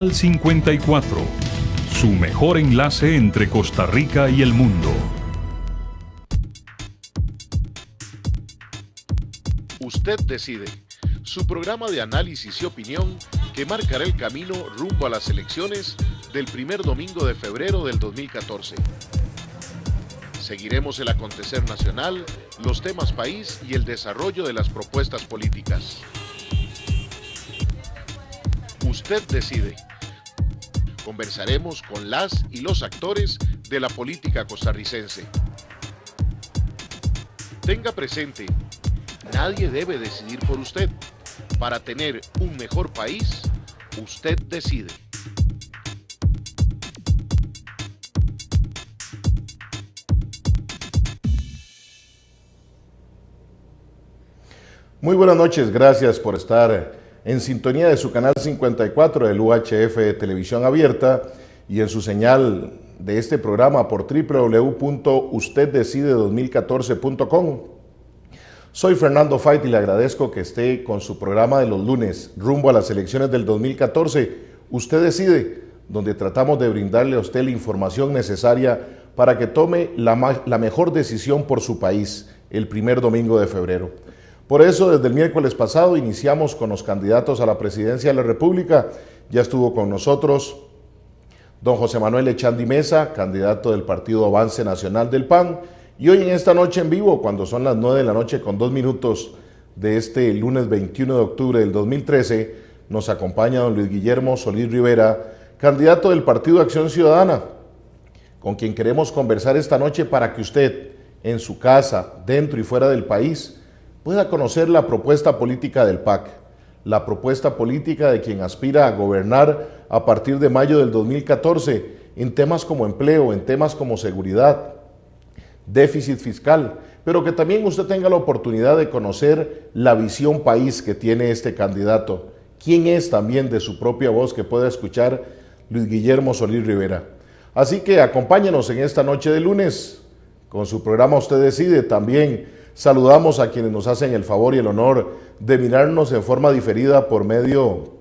54, su mejor enlace entre Costa Rica y el mundo. Usted decide, su programa de análisis y opinión que marcará el camino rumbo a las elecciones del primer domingo de febrero del 2014. Seguiremos el acontecer nacional, los temas país y el desarrollo de las propuestas políticas. Usted decide. Conversaremos con las y los actores de la política costarricense. Tenga presente, nadie debe decidir por usted. Para tener un mejor país, usted decide. Muy buenas noches, gracias por estar en sintonía de su canal 54 del UHF Televisión Abierta y en su señal de este programa por www.usteddecide2014.com. Soy Fernando Fait y le agradezco que esté con su programa de los lunes rumbo a las elecciones del 2014. Usted decide, donde tratamos de brindarle a usted la información necesaria para que tome la mejor decisión por su país el primer domingo de febrero. Por eso, desde el miércoles pasado iniciamos con los candidatos a la presidencia de la República. Ya estuvo con nosotros don José Manuel Echandi Mesa, candidato del Partido Avance Nacional del PAN. Y hoy en esta noche en vivo, cuando son las 9 de la noche con 2 minutos de este lunes 21 de octubre del 2013, nos acompaña don Luis Guillermo Solís Rivera, candidato del Partido Acción Ciudadana, con quien queremos conversar esta noche para que usted, en su casa, dentro y fuera del país, pueda conocer la propuesta política del PAC, la propuesta política de quien aspira a gobernar a partir de mayo del 2014 en temas como empleo, en temas como seguridad, déficit fiscal, pero que también usted tenga la oportunidad de conocer la visión país que tiene este candidato, quién es también de su propia voz que pueda escuchar Luis Guillermo Solís Rivera. Así que acompáñenos en esta noche de lunes con su programa Usted Decide. También saludamos a quienes nos hacen el favor y el honor de mirarnos en forma diferida por medio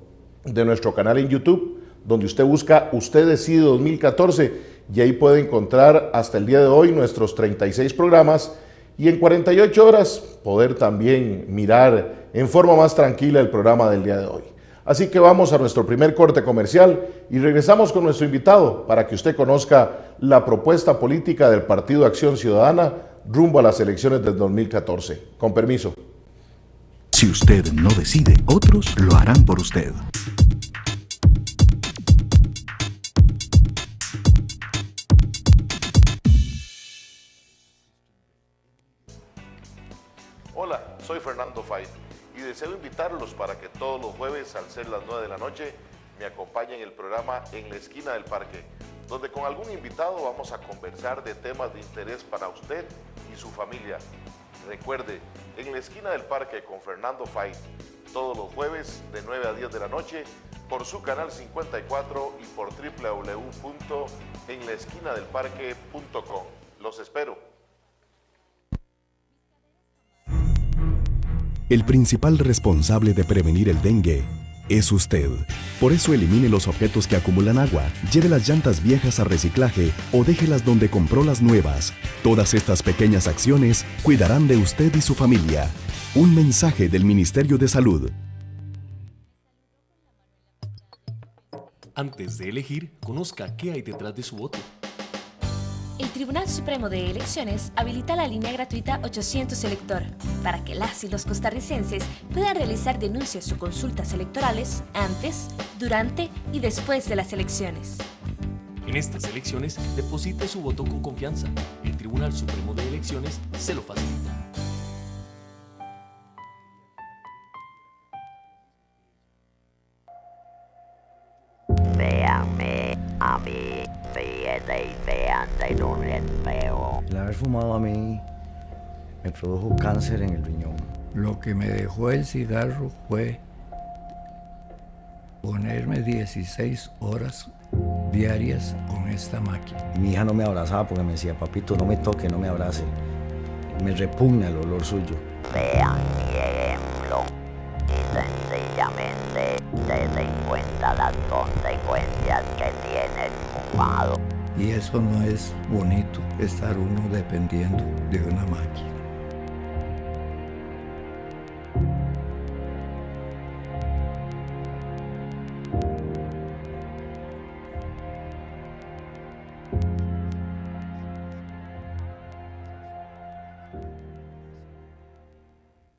de nuestro canal en YouTube, donde usted busca Usted Decide 2014 y ahí puede encontrar hasta el día de hoy nuestros 36 programas y en 48 horas poder también mirar en forma más tranquila el programa del día de hoy. Así que vamos a nuestro primer corte comercial y regresamos con nuestro invitado para que usted conozca la propuesta política del Partido Acción Ciudadana rumbo a las elecciones del 2014. Con permiso. Si usted no decide, otros lo harán por usted. Hola, soy Fernando Fait y deseo invitarlos para que todos los jueves al ser las 9 de la noche me acompañen en el programa En la Esquina del Parque, donde con algún invitado vamos a conversar de temas de interés para usted y su familia. Recuerde, En la Esquina del Parque con Fernando Fait, todos los jueves de 9 a 10 de la noche por su canal 54 y por www.enlaesquinadelparque.com. Los espero. El principal responsable de prevenir el dengue es usted. Por eso elimine los objetos que acumulan agua, lleve las llantas viejas a reciclaje o déjelas donde compró las nuevas. Todas estas pequeñas acciones cuidarán de usted y su familia. Un mensaje del Ministerio de Salud. Antes de elegir, conozca qué hay detrás de su voto. El Tribunal Supremo de Elecciones habilita la línea gratuita 800 Elector para que las y los costarricenses puedan realizar denuncias o consultas electorales antes, durante y después de las elecciones. En estas elecciones, deposite su voto con confianza. El Tribunal Supremo de Elecciones se lo facilita. Véanme a mí, fíjate y vean de dónde veo. El haber fumado a mí me produjo cáncer en el riñón. Lo que me dejó el cigarro fue ponerme 16 horas diarias con esta máquina. Y mi hija no me abrazaba porque me decía, papito, no me toque, no me abrace. Me repugna el olor suyo. Vean mi ejemplo y sencillamente se den cuenta enfrenta las consecuencias que tiene el fumado. Y eso no es bonito, estar uno dependiendo de una máquina.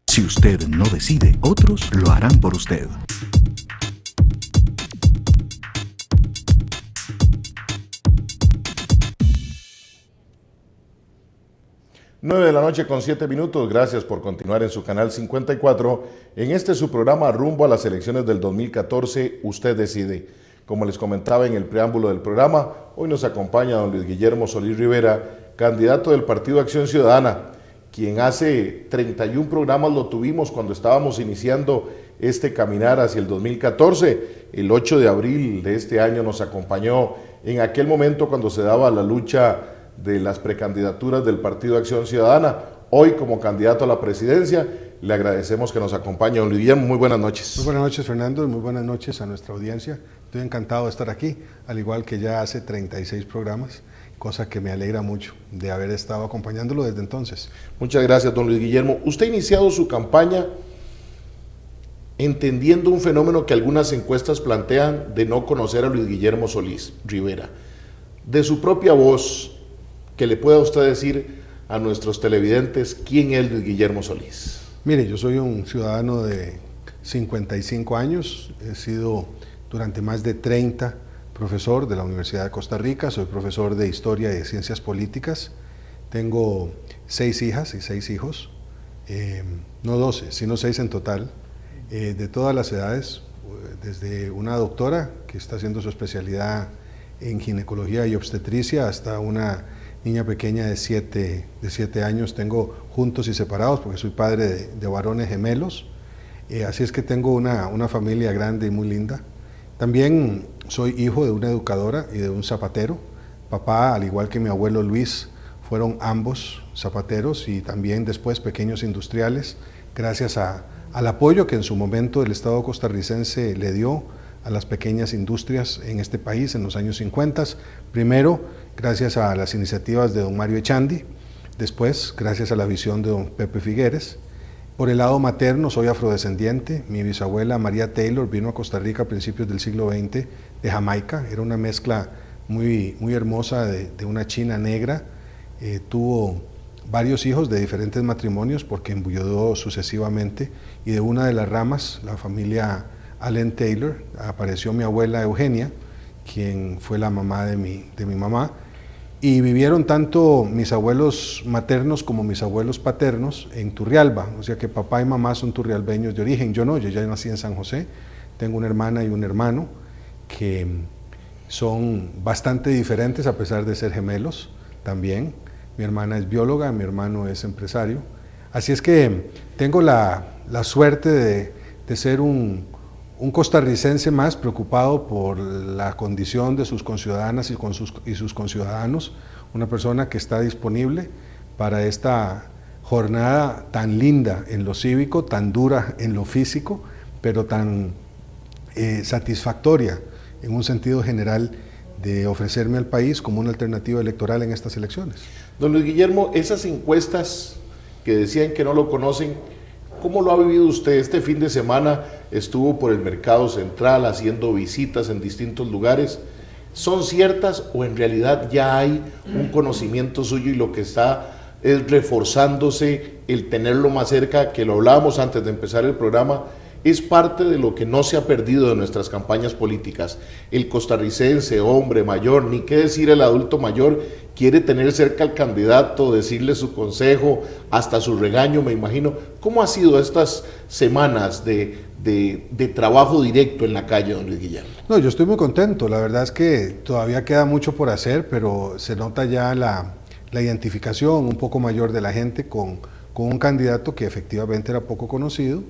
Si usted no decide, otros lo harán por usted. Nueve de la noche con 7 minutos. Gracias por continuar en su canal 54. En este su programa rumbo a las elecciones del 2014, Usted decide. Como les comentaba en el preámbulo del programa, hoy nos acompaña don Luis Guillermo Solís Rivera, candidato del Partido Acción Ciudadana, quien hace 31 programas lo tuvimos cuando estábamos iniciando este caminar hacia el 2014. El 8 de abril de este año nos acompañó en aquel momento cuando se daba la lucha de las precandidaturas del Partido Acción Ciudadana. Hoy como candidato a la presidencia, le agradecemos que nos acompañe. Don Luis Guillermo, muy buenas noches. Muy buenas noches, Fernando, y muy buenas noches a nuestra audiencia. Estoy encantado de estar aquí, al igual que ya hace 36 programas. Cosa que me alegra mucho de haber estado acompañándolo desde entonces. Muchas gracias, don Luis Guillermo. Usted ha iniciado su campaña entendiendo un fenómeno que algunas encuestas plantean de no conocer a Luis Guillermo Solís Rivera. De su propia voz, que le pueda usted decir a nuestros televidentes quién es Luis Guillermo Solís. Mire, yo soy un ciudadano de 55 años, he sido durante más de 30 profesor de la Universidad de Costa Rica, soy profesor de Historia y de Ciencias Políticas, tengo 6 hijas y 6 hijos, no 12, sino 6 en total, de todas las edades, desde una doctora que está haciendo su especialidad en ginecología y obstetricia hasta una niña pequeña de 7 años, tengo juntos y separados porque soy padre de varones gemelos, así es que tengo una familia grande y muy linda. También soy hijo de una educadora y de un zapatero. Papá, al igual que mi abuelo Luis, fueron ambos zapateros y también después pequeños industriales, gracias al apoyo que en su momento el Estado costarricense le dio a las pequeñas industrias en este país en los años 50. Primero, gracias a las iniciativas de don Mario Echandi, después, gracias a la visión de don Pepe Figueres. Por el lado materno soy afrodescendiente, mi bisabuela María Taylor vino a Costa Rica a principios del siglo XX de Jamaica, era una mezcla muy hermosa de una china negra, tuvo varios hijos de diferentes matrimonios porque enviudó sucesivamente y de una de las ramas, la familia Allen Taylor, apareció mi abuela Eugenia, quien fue la mamá de mi mamá. Y vivieron tanto mis abuelos maternos como mis abuelos paternos en Turrialba, o sea que papá y mamá son turrialbeños de origen, yo no, yo ya nací en San José, tengo una hermana y un hermano que son bastante diferentes a pesar de ser gemelos también, mi hermana es bióloga, mi hermano es empresario, así es que tengo la suerte de ser un costarricense más preocupado por la condición de sus conciudadanas y sus conciudadanos, una persona que está disponible para esta jornada tan linda en lo cívico, tan dura en lo físico, pero tan satisfactoria en un sentido general de ofrecerme al país como una alternativa electoral en estas elecciones. Don Luis Guillermo, esas encuestas que decían que no lo conocen, ¿cómo lo ha vivido usted? Este fin de semana estuvo por el Mercado Central haciendo visitas en distintos lugares. ¿Son ciertas o en realidad ya hay un conocimiento suyo y lo que está es reforzándose el tenerlo más cerca, que lo hablábamos antes de empezar el programa, es parte de lo que no se ha perdido de nuestras campañas políticas? El costarricense, hombre mayor, ni qué decir el adulto mayor, quiere tener cerca al candidato, decirle su consejo, hasta su regaño, me imagino. ¿Cómo ha sido estas semanas de trabajo directo en la calle, don Luis Guillermo? No, yo estoy muy contento, la verdad es que todavía queda mucho por hacer, pero se nota ya la identificación un poco mayor de la gente con un candidato que efectivamente era poco conocido.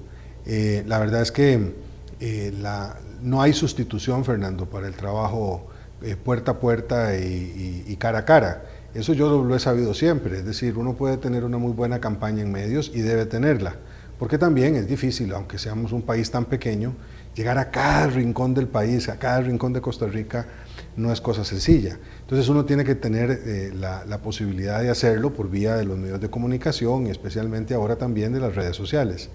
La verdad es que no hay sustitución, Fernando, para el trabajo puerta a puerta y cara a cara. Eso yo lo he sabido siempre, es decir, uno puede tener una muy buena campaña en medios y debe tenerla, porque también es difícil, aunque seamos un país tan pequeño, llegar a cada rincón del país, a cada rincón de Costa Rica, no es cosa sencilla. Entonces uno tiene que tener la posibilidad de hacerlo por vía de los medios de comunicación y especialmente ahora también de las redes sociales.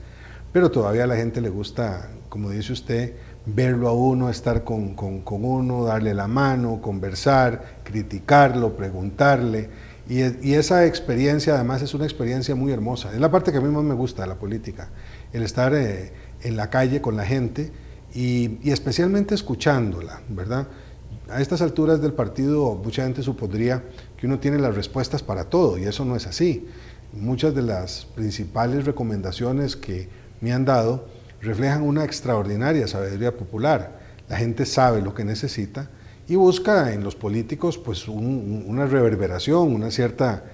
Pero todavía a la gente le gusta, como dice usted, verlo a uno, estar con uno, darle la mano, conversar, criticarlo, preguntarle. Y esa experiencia además es una experiencia muy hermosa. Es la parte que a mí más me gusta de la política, el estar en la calle con la gente y especialmente escuchándola, ¿verdad? A estas alturas del partido mucha gente supondría que uno tiene las respuestas para todo y eso no es así. Muchas de las principales recomendaciones que me han dado reflejan una extraordinaria sabiduría popular. La gente sabe lo que necesita y busca en los políticos pues una reverberación, una cierta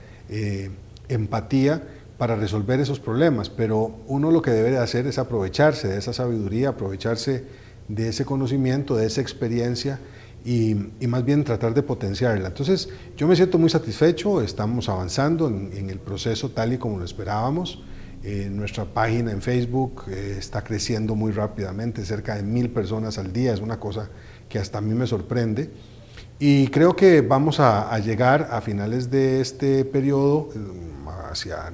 empatía para resolver esos problemas, pero uno lo que debe de hacer es aprovecharse de esa sabiduría, aprovecharse de ese conocimiento, de esa experiencia y más bien tratar de potenciarla. Entonces yo me siento muy satisfecho, estamos avanzando en el proceso tal y como lo esperábamos. Nuestra página en Facebook está creciendo muy rápidamente, cerca de 1000 personas al día, es una cosa que hasta a mí me sorprende. Y creo que vamos a llegar a finales de este periodo, hacia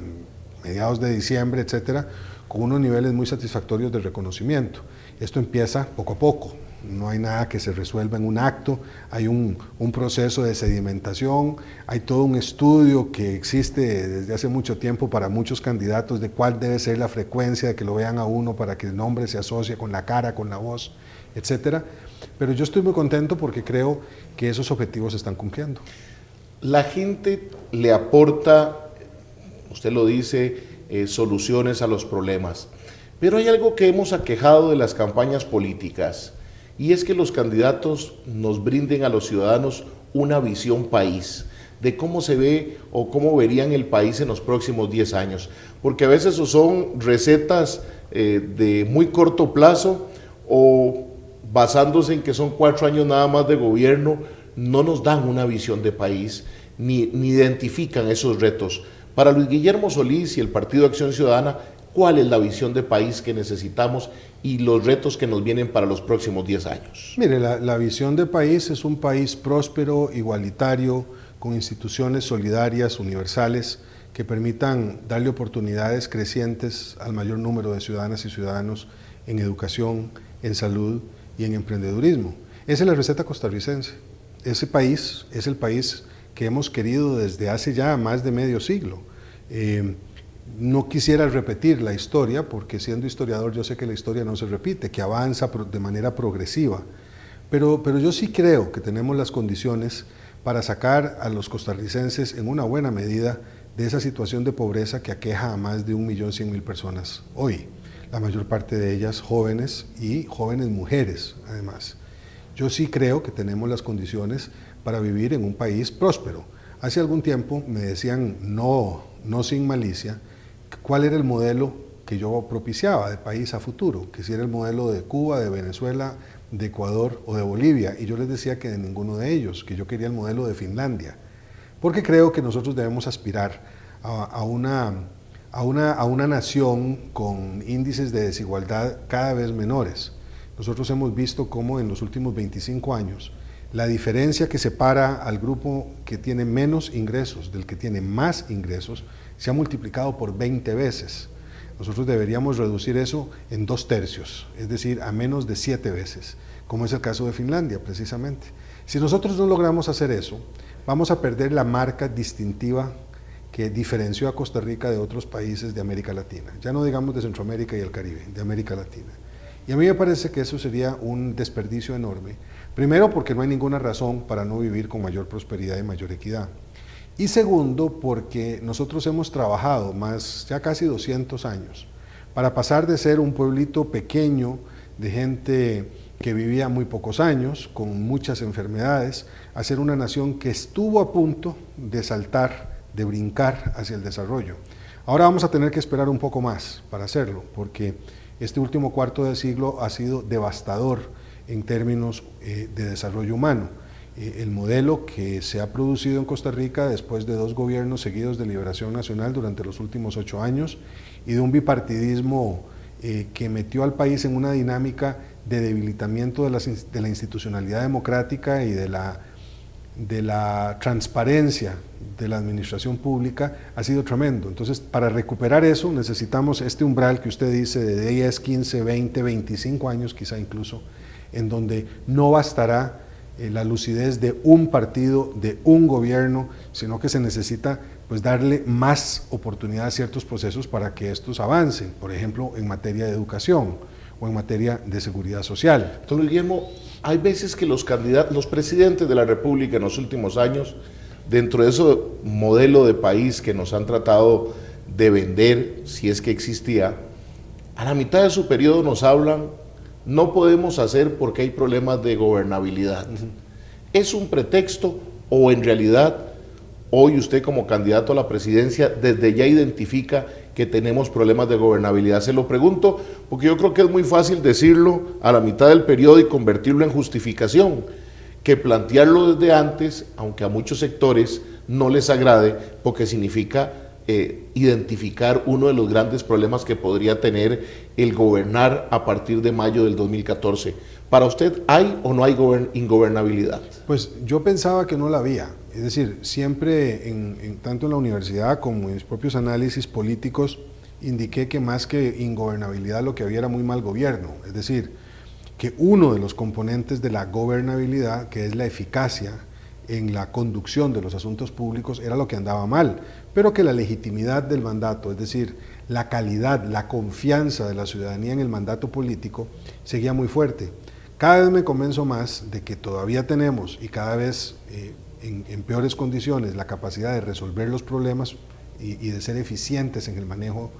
mediados de diciembre, etcétera, con unos niveles muy satisfactorios de reconocimiento. Esto empieza poco a poco, no hay nada que se resuelva en un acto, hay un proceso de sedimentación, hay todo un estudio que existe desde hace mucho tiempo para muchos candidatos de cuál debe ser la frecuencia de que lo vean a uno para que el nombre se asocie con la cara, con la voz, etcétera. Pero yo estoy muy contento porque creo que esos objetivos se están cumpliendo. La gente le aporta, usted lo dice, soluciones a los problemas. Pero hay algo que hemos aquejado de las campañas políticas y es que los candidatos nos brinden a los ciudadanos una visión país de cómo se ve o cómo verían el país en los próximos 10 años. Porque a veces son recetas de muy corto plazo o basándose en que son 4 años nada más de gobierno, no nos dan una visión de país ni identifican esos retos. Para Luis Guillermo Solís y el Partido Acción Ciudadana, ¿cuál es la visión de país que necesitamos y los retos que nos vienen para los próximos 10 años? Mire, la visión de país es un país próspero, igualitario, con instituciones solidarias, universales, que permitan darle oportunidades crecientes al mayor número de ciudadanas y ciudadanos en educación, en salud y en emprendedurismo. Esa es la receta costarricense. Ese país es el país que hemos querido desde hace ya más de medio siglo. No quisiera repetir la historia, porque siendo historiador yo sé que la historia no se repite, que avanza de manera progresiva, pero yo sí creo que tenemos las condiciones para sacar a los costarricenses en una buena medida de esa situación de pobreza que aqueja a más de 1.100.000 personas hoy, la mayor parte de ellas jóvenes y jóvenes mujeres además. Yo sí creo que tenemos las condiciones para vivir en un país próspero. Hace algún tiempo me decían, no sin malicia, cuál era el modelo que yo propiciaba de país a futuro, que si era el modelo de Cuba, de Venezuela, de Ecuador o de Bolivia, y yo les decía que de ninguno de ellos, que yo quería el modelo de Finlandia, porque creo que nosotros debemos aspirar a una nación con índices de desigualdad cada vez menores. Nosotros hemos visto cómo en los últimos 25 años la diferencia que separa al grupo que tiene menos ingresos del que tiene más ingresos se ha multiplicado por 20 veces. Nosotros deberíamos reducir eso en 2/3, es decir, a menos de 7 veces, como es el caso de Finlandia precisamente. Si nosotros no logramos hacer eso, vamos a perder la marca distintiva que diferenció a Costa Rica de otros países de América Latina, ya no digamos de Centroamérica y el Caribe, de América Latina. Y a mí me parece que eso sería un desperdicio enorme, primero porque no hay ninguna razón para no vivir con mayor prosperidad y mayor equidad. Y segundo, porque nosotros hemos trabajado ya casi 200 años para pasar de ser un pueblito pequeño de gente que vivía muy pocos años, con muchas enfermedades, a ser una nación que estuvo a punto de saltar, de brincar hacia el desarrollo. Ahora vamos a tener que esperar un poco más para hacerlo, porque este último cuarto de siglo ha sido devastador en términos de desarrollo humano. El modelo que se ha producido en Costa Rica después de 2 gobiernos seguidos de Liberación Nacional durante los últimos 8 años y de un bipartidismo que metió al país en una dinámica de debilitamiento de la institucionalidad democrática y de la transparencia de la administración pública ha sido tremendo. Entonces, para recuperar eso necesitamos este umbral que usted dice de 10, 15, 20, 25 años quizá incluso, en donde no bastará la lucidez de un partido, de un gobierno, sino que se necesita pues darle más oportunidad a ciertos procesos para que estos avancen, por ejemplo, en materia de educación o en materia de seguridad social. Don Guillermo, hay veces que los presidentes de la República en los últimos años, dentro de ese modelo de país que nos han tratado de vender, si es que existía, a la mitad de su periodo nos hablan, no podemos hacer porque hay problemas de gobernabilidad. ¿Es un pretexto o en realidad hoy usted como candidato a la presidencia desde ya identifica que tenemos problemas de gobernabilidad? Se lo pregunto porque yo creo que es muy fácil decirlo a la mitad del periodo y convertirlo en justificación, que plantearlo desde antes, aunque a muchos sectores no les agrade, porque significa identificar uno de los grandes problemas que podría tener el gobernar a partir de mayo del 2014. ¿Para usted hay o no hay ingobernabilidad? Pues yo pensaba que no la había. Es decir, siempre, tanto en la universidad como en mis propios análisis políticos, indiqué que más que ingobernabilidad lo que había era muy mal gobierno. Es decir, que uno de los componentes de la gobernabilidad, que es la eficacia en la conducción de los asuntos públicos, era lo que andaba mal, pero que la legitimidad del mandato, es decir, la calidad, la confianza de la ciudadanía en el mandato político, seguía muy fuerte. Cada vez me convenzo más de que todavía tenemos, y cada vez en peores condiciones, la capacidad de resolver los problemas y de ser eficientes en el manejo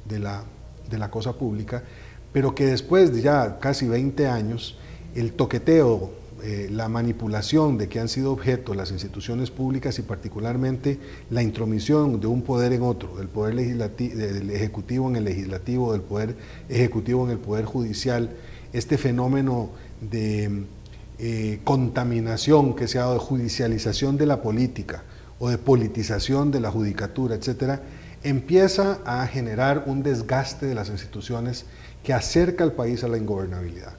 de la cosa pública, pero que después de ya casi 20 años, el toqueteo, la manipulación de que han sido objeto las instituciones públicas y particularmente la intromisión de un poder en otro, del poder del ejecutivo en el legislativo, del poder ejecutivo en el poder judicial, este fenómeno de contaminación que se ha dado, de judicialización de la política o de politización de la judicatura, etcétera, empieza a generar un desgaste de las instituciones que acerca al país a la ingobernabilidad.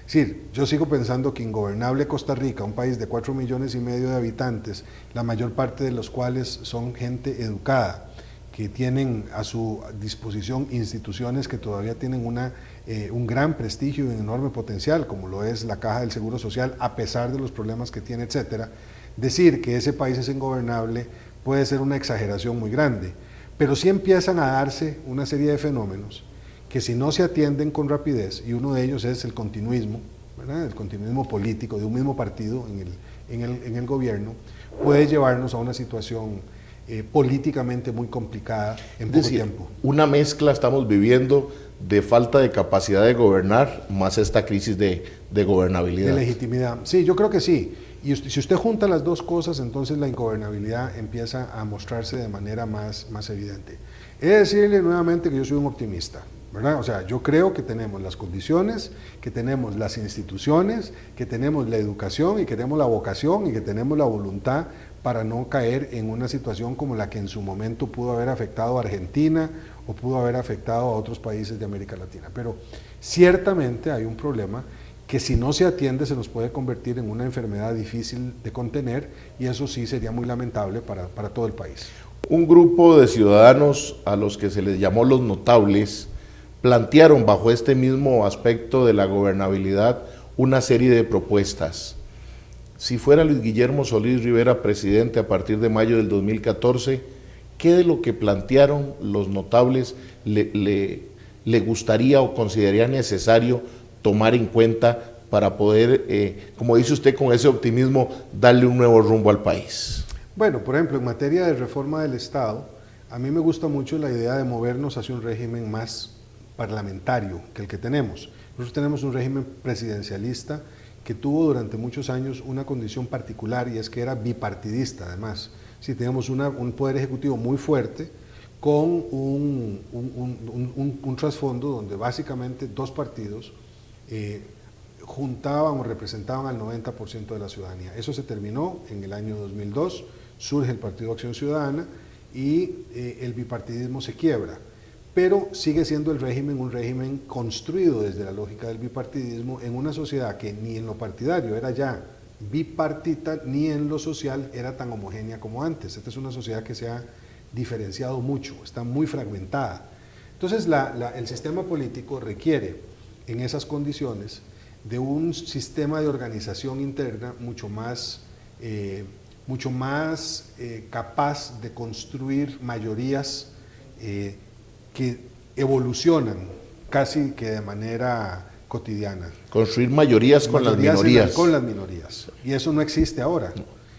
Es decir, yo sigo pensando que ingobernable Costa Rica, un país de 4,5 millones de habitantes, la mayor parte de los cuales son gente educada, que tienen a su disposición instituciones que todavía tienen un gran prestigio y un enorme potencial, como lo es la Caja del Seguro Social, a pesar de los problemas que tiene, etcétera. Decir que ese país es ingobernable puede ser una exageración muy grande, pero sí empiezan a darse una serie de fenómenos que si no se atienden con rapidez, y uno de ellos es el continuismo, ¿verdad? El continuismo político de un mismo partido en el gobierno, puede llevarnos a una situación políticamente muy complicada en poco tiempo. Una mezcla estamos viviendo de falta de capacidad de gobernar, más esta crisis de gobernabilidad. De legitimidad. Sí, yo creo que sí. Y si usted junta las dos cosas, entonces la ingobernabilidad empieza a mostrarse de manera más evidente. He de decirle nuevamente que yo soy un optimista, ¿verdad? O sea, yo creo que tenemos las condiciones, que tenemos las instituciones, que tenemos la educación y que tenemos la vocación y que tenemos la voluntad para no caer en una situación como la que en su momento pudo haber afectado a Argentina o pudo haber afectado a otros países de América Latina. Pero ciertamente hay un problema que si no se atiende se nos puede convertir en una enfermedad difícil de contener y eso sí sería muy lamentable para todo el país. Un grupo de ciudadanos a los que se les llamó los notables plantearon bajo este mismo aspecto de la gobernabilidad una serie de propuestas. Si fuera Luis Guillermo Solís Rivera presidente a partir de mayo del 2014, ¿qué de lo que plantearon los notables le gustaría o consideraría necesario tomar en cuenta para poder, como dice usted con ese optimismo, darle un nuevo rumbo al país? Bueno, por ejemplo, en materia de reforma del Estado, a mí me gusta mucho la idea de movernos hacia un régimen más parlamentario que el que tenemos. Nosotros tenemos un régimen presidencialista que tuvo durante muchos años una condición particular y es que era bipartidista además. Sí, tenemos un poder ejecutivo muy fuerte con un trasfondo donde básicamente dos partidos juntaban o representaban al 90% de la ciudadanía. Eso se terminó en el año 2002, surge el Partido Acción Ciudadana y el bipartidismo se quiebra. pero sigue siendo el régimen un régimen construido desde la lógica del bipartidismo en una sociedad que ni en lo partidario era ya bipartita, ni en lo social era tan homogénea como antes. Esta es una sociedad que se ha diferenciado mucho, está muy fragmentada. Entonces el sistema político requiere en esas condiciones de un sistema de organización interna mucho más capaz de construir mayorías que evolucionan casi que de manera cotidiana. Construir mayorías con las minorías. Con las minorías. Y eso no existe ahora.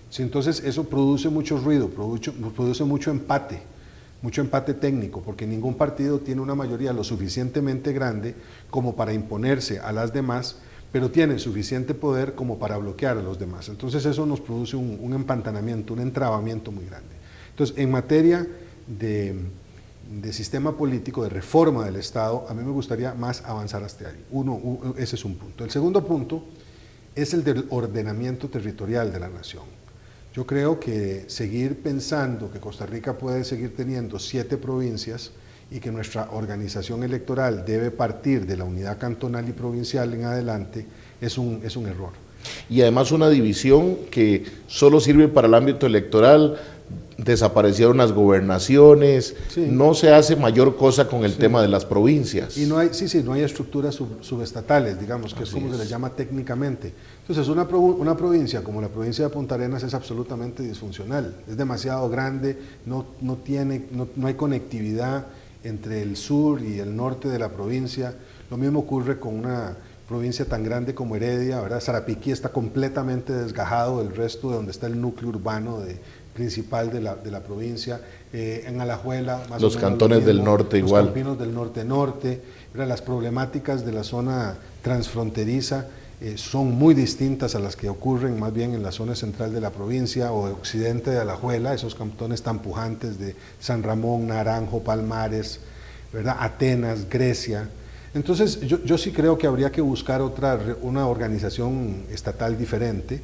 Sí, entonces eso produce mucho ruido, produce mucho empate técnico, porque ningún partido tiene una mayoría lo suficientemente grande como para imponerse a las demás, pero tiene suficiente poder como para bloquear a los demás. Entonces eso nos produce un empantanamiento, un entrabamiento muy grande. Entonces, en materia de sistema político, de reforma del Estado, a mí me gustaría más avanzar hasta ahí. Ese es un punto. El segundo punto es el del ordenamiento territorial de la nación. Yo creo que seguir pensando que Costa Rica puede seguir teniendo 7 provincias y que nuestra organización electoral debe partir de la unidad cantonal y provincial en adelante es un error. Y además una división que solo sirve para el ámbito electoral. Desaparecieron las gobernaciones, sí. No se hace mayor cosa con el tema de las provincias. Y no hay estructuras subestatales, digamos, que es como se les llama técnicamente. Entonces una provincia como la provincia de Punta Arenas es absolutamente disfuncional, es demasiado grande, no hay conectividad entre el sur y el norte de la provincia. Lo mismo ocurre con una provincia tan grande como Heredia, ¿verdad? Sarapiquí está completamente desgajado del resto de donde está el núcleo urbano principal de la provincia. En Alajuela, más los o menos cantones del norte igual. Los campinos del norte, las problemáticas de la zona transfronteriza son muy distintas a las que ocurren más bien en la zona central de la provincia o de occidente de Alajuela, esos cantones tan pujantes de San Ramón, Naranjo, Palmares, ¿verdad? Atenas, Grecia. Entonces yo sí creo que habría que buscar una organización estatal diferente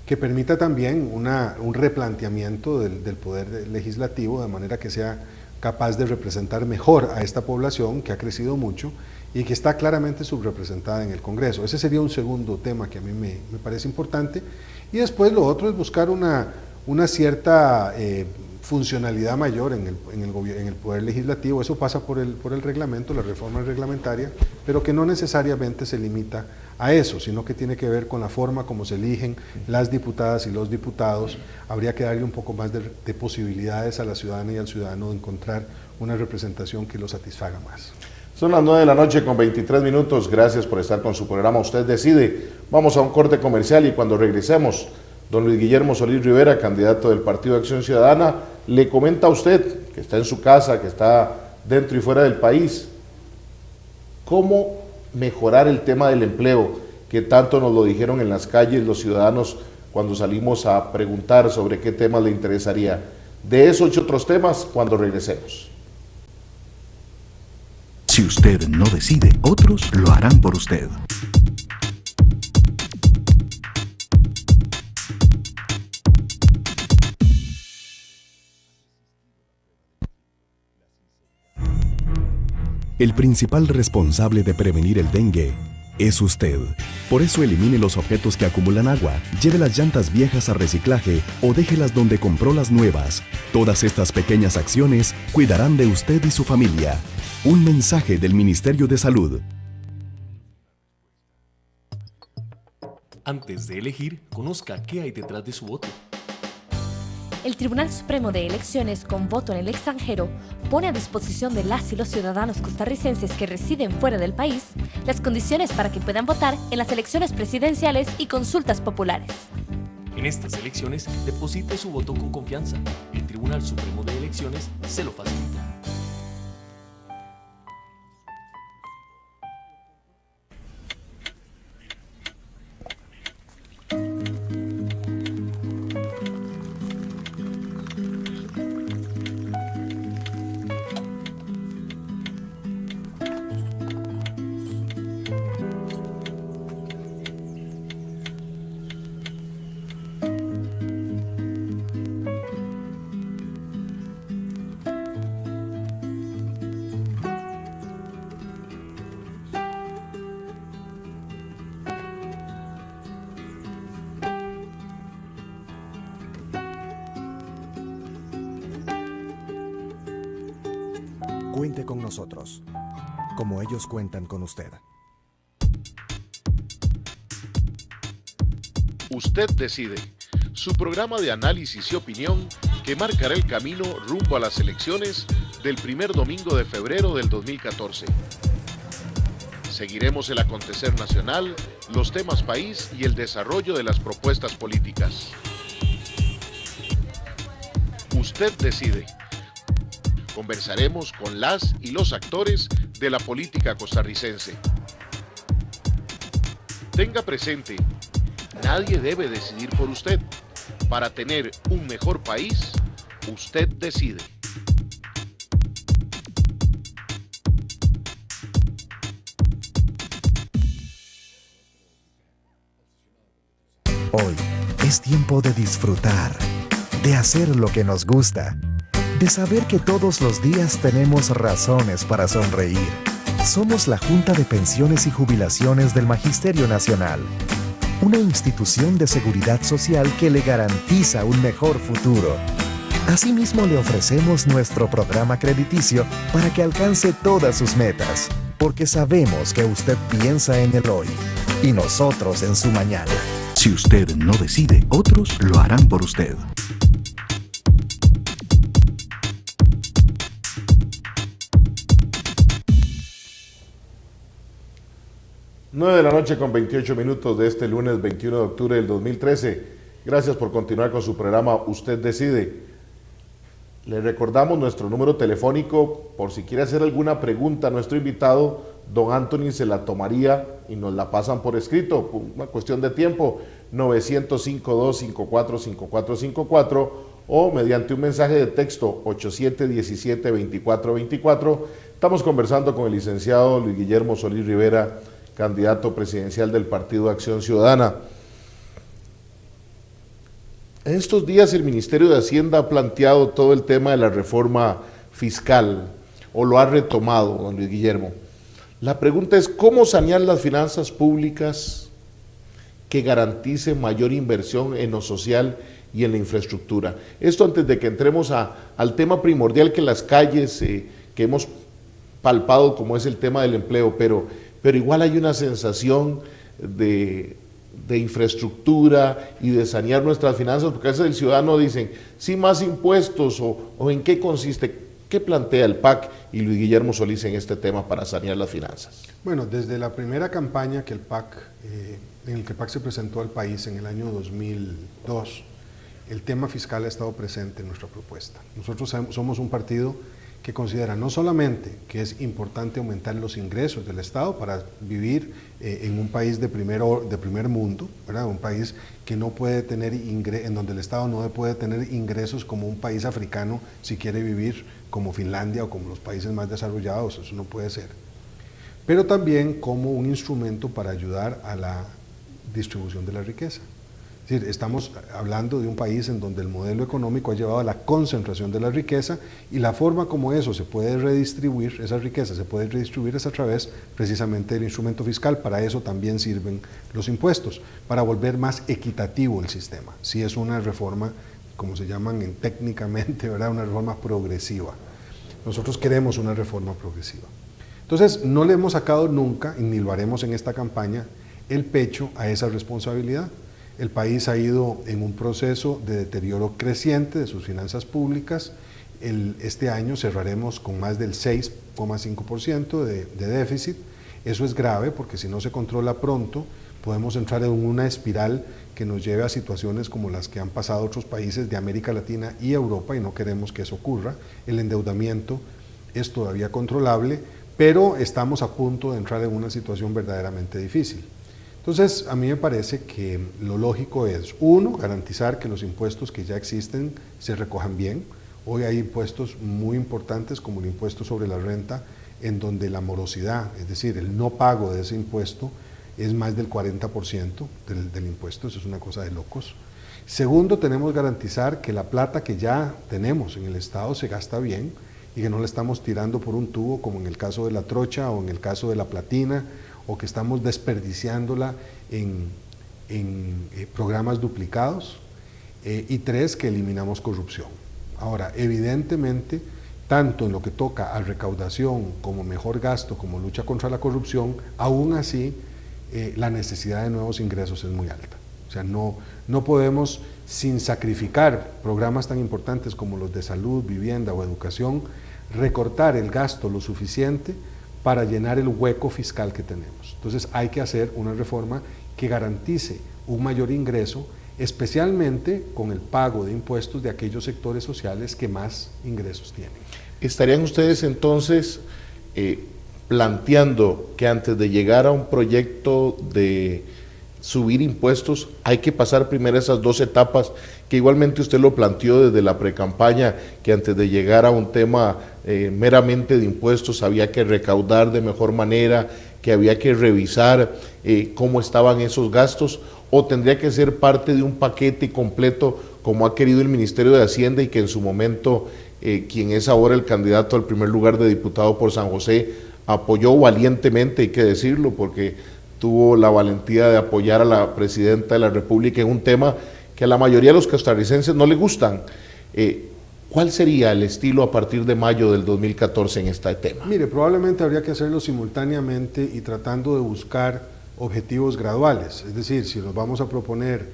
que permita también un replanteamiento del poder legislativo de manera que sea capaz de representar mejor a esta población que ha crecido mucho y que está claramente subrepresentada en el Congreso. Ese sería un segundo tema que a mí me parece importante. Y después lo otro es buscar una cierta funcionalidad mayor en el poder legislativo. Eso pasa por el reglamento, la reforma reglamentaria, pero que no necesariamente se limita a eso, sino que tiene que ver con la forma como se eligen las diputadas y los diputados. Habría que darle un poco más de posibilidades a la ciudadana y al ciudadano de encontrar una representación que lo satisfaga más. Son las 9 de la noche con 23 minutos. Gracias por estar con su programa Usted Decide. Vamos a un corte comercial y cuando regresemos, don Luis Guillermo Solís Rivera, candidato del Partido de Acción Ciudadana, le comenta a usted, que está en su casa, que está dentro y fuera del país, cómo mejorar el tema del empleo, que tanto nos lo dijeron en las calles los ciudadanos cuando salimos a preguntar sobre qué temas le interesaría. De esos y otros temas cuando regresemos. Si usted no decide, otros lo harán por usted. El principal responsable de prevenir el dengue es usted. Por eso elimine los objetos que acumulan agua, lleve las llantas viejas a reciclaje o déjelas donde compró las nuevas. Todas estas pequeñas acciones cuidarán de usted y su familia. Un mensaje del Ministerio de Salud. Antes de elegir, conozca qué hay detrás de su voto. El Tribunal Supremo de Elecciones, con voto en el extranjero, pone a disposición de las y los ciudadanos costarricenses que residen fuera del país las condiciones para que puedan votar en las elecciones presidenciales y consultas populares. En estas elecciones, deposite su voto con confianza. El Tribunal Supremo de Elecciones se lo facilita. Cuente con nosotros, como ellos cuentan con usted. Usted decide, su programa de análisis y opinión que marcará el camino rumbo a las elecciones del primer domingo de febrero del 2014. Seguiremos el acontecer nacional, los temas país y el desarrollo de las propuestas políticas. Usted decide. Conversaremos con las y los actores de la política costarricense. Tenga presente, nadie debe decidir por usted. Para tener un mejor país, usted decide. Hoy es tiempo de disfrutar, de hacer lo que nos gusta, de saber que todos los días tenemos razones para sonreír. Somos la Junta de Pensiones y Jubilaciones del Magisterio Nacional, una institución de seguridad social que le garantiza un mejor futuro. Asimismo, le ofrecemos nuestro programa crediticio para que alcance todas sus metas, porque sabemos que usted piensa en el hoy y nosotros en su mañana. Si usted no decide, otros lo harán por usted. Nueve de la noche con 28 minutos de este lunes 21 de octubre del 2013. Gracias por continuar con su programa Usted Decide. Le recordamos nuestro número telefónico por si quiere hacer alguna pregunta a nuestro invitado. Don Anthony se la tomaría y nos la pasan por escrito, por una cuestión de tiempo, 905-254-5454 o mediante un mensaje de texto 8717-2424. Estamos conversando con el licenciado Luis Guillermo Solís Rivera, candidato presidencial del Partido Acción Ciudadana. En estos días el Ministerio de Hacienda ha planteado todo el tema de la reforma fiscal, o lo ha retomado, don Luis Guillermo. La pregunta es, ¿cómo sanear las finanzas públicas que garanticen mayor inversión en lo social y en la infraestructura? Esto antes de que entremos al tema primordial que las calles, que hemos palpado como es el tema del empleo, pero igual hay una sensación de infraestructura y de sanear nuestras finanzas, porque a veces el ciudadano dicen, sí, más impuestos, o en qué consiste. ¿Qué plantea el PAC y Luis Guillermo Solís en este tema para sanear las finanzas? Bueno, desde la primera campaña que el PAC, en el que el PAC se presentó al país en el año 2002, el tema fiscal ha estado presente en nuestra propuesta. Nosotros somos un partido que considera no solamente que es importante aumentar los ingresos del Estado para vivir en un país de primer mundo, ¿verdad? Un país que no puede tener en donde el Estado no puede tener ingresos como un país africano si quiere vivir como Finlandia o como los países más desarrollados, eso no puede ser. Pero también como un instrumento para ayudar a la distribución de la riqueza. Es decir, estamos hablando de un país en donde el modelo económico ha llevado a la concentración de la riqueza y la forma como eso se puede redistribuir, esa riqueza se puede redistribuir es a través precisamente del instrumento fiscal. Para eso también sirven los impuestos, para volver más equitativo el sistema. Si es una reforma, como se llaman técnicamente, ¿verdad? Una reforma progresiva. Nosotros queremos una reforma progresiva. Entonces, no le hemos sacado nunca, y ni lo haremos en esta campaña, el pecho a esa responsabilidad. El país ha ido en un proceso de deterioro creciente de sus finanzas públicas. Este año cerraremos con más del 6,5% de déficit. Eso es grave porque si no se controla pronto, podemos entrar en una espiral que nos lleve a situaciones como las que han pasado otros países de América Latina y Europa, y no queremos que eso ocurra. El endeudamiento es todavía controlable, pero estamos a punto de entrar en una situación verdaderamente difícil. Entonces, a mí me parece que lo lógico es, uno, garantizar que los impuestos que ya existen se recojan bien. Hoy hay impuestos muy importantes como el impuesto sobre la renta, en donde la morosidad, es decir, el no pago de ese impuesto, es más del 40% del impuesto. Eso es una cosa de locos. Segundo, tenemos que garantizar que la plata que ya tenemos en el Estado se gasta bien y que no la estamos tirando por un tubo, como en el caso de la trocha o en el caso de la platina, o que estamos desperdiciándola en programas duplicados. Y tres, que eliminamos corrupción. Ahora, evidentemente tanto en lo que toca a recaudación como mejor gasto, como lucha contra la corrupción, aún así la necesidad de nuevos ingresos es muy alta. O sea, no podemos, sin sacrificar programas tan importantes como los de salud, vivienda o educación, recortar el gasto lo suficiente para llenar el hueco fiscal que tenemos. Entonces hay que hacer una reforma que garantice un mayor ingreso, especialmente con el pago de impuestos de aquellos sectores sociales que más ingresos tienen. ¿Estarían ustedes entonces planteando que antes de llegar a un proyecto de subir impuestos hay que pasar primero esas dos etapas, que igualmente usted lo planteó desde la precampaña, que antes de llegar a un tema meramente de impuestos había que recaudar de mejor manera, que había que revisar cómo estaban esos gastos, o tendría que ser parte de un paquete completo como ha querido el Ministerio de Hacienda y que en su momento quien es ahora el candidato al primer lugar de diputado por San José apoyó valientemente, hay que decirlo, porque tuvo la valentía de apoyar a la Presidenta de la República en un tema que a la mayoría de los costarricenses no le gustan. ¿Cuál sería el estilo a partir de mayo del 2014 en este tema? Mire, probablemente habría que hacerlo simultáneamente y tratando de buscar objetivos graduales. Es decir, si nos vamos a proponer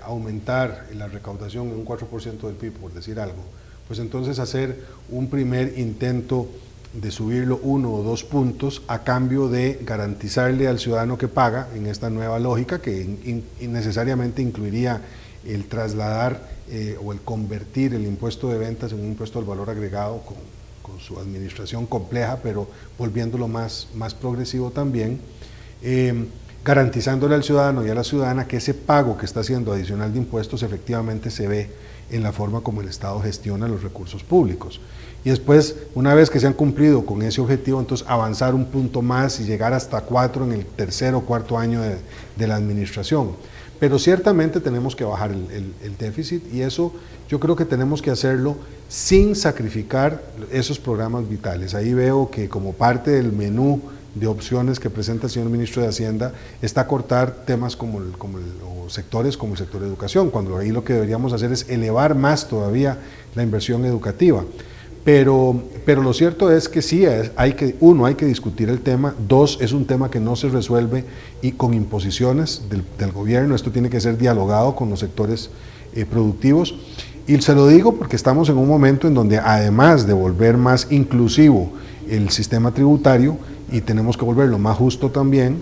aumentar la recaudación en un 4% del PIB, por decir algo, pues entonces hacer un primer intento de subirlo 1 o 2 puntos a cambio de garantizarle al ciudadano que paga, en esta nueva lógica que necesariamente incluiría el trasladar o el convertir el impuesto de ventas en un impuesto al valor agregado con su administración compleja, pero volviéndolo más progresivo también, garantizándole al ciudadano y a la ciudadana que ese pago que está haciendo adicional de impuestos efectivamente se ve en la forma como el Estado gestiona los recursos públicos. Y después, una vez que se han cumplido con ese objetivo, entonces avanzar un punto más y llegar hasta 4 en el tercer o cuarto año de la administración. Pero ciertamente tenemos que bajar el déficit, y eso yo creo que tenemos que hacerlo sin sacrificar esos programas vitales. Ahí veo que como parte del menú de opciones que presenta el señor Ministro de Hacienda está cortar temas o sectores como el sector de educación, cuando ahí lo que deberíamos hacer es elevar más todavía la inversión educativa. Pero lo cierto es que sí, hay que discutir el tema. 2, es un tema que no se resuelve y con imposiciones del gobierno. Esto tiene que ser dialogado con los sectores productivos. Y se lo digo porque estamos en un momento en donde, además de volver más inclusivo el sistema tributario, y tenemos que volverlo más justo también,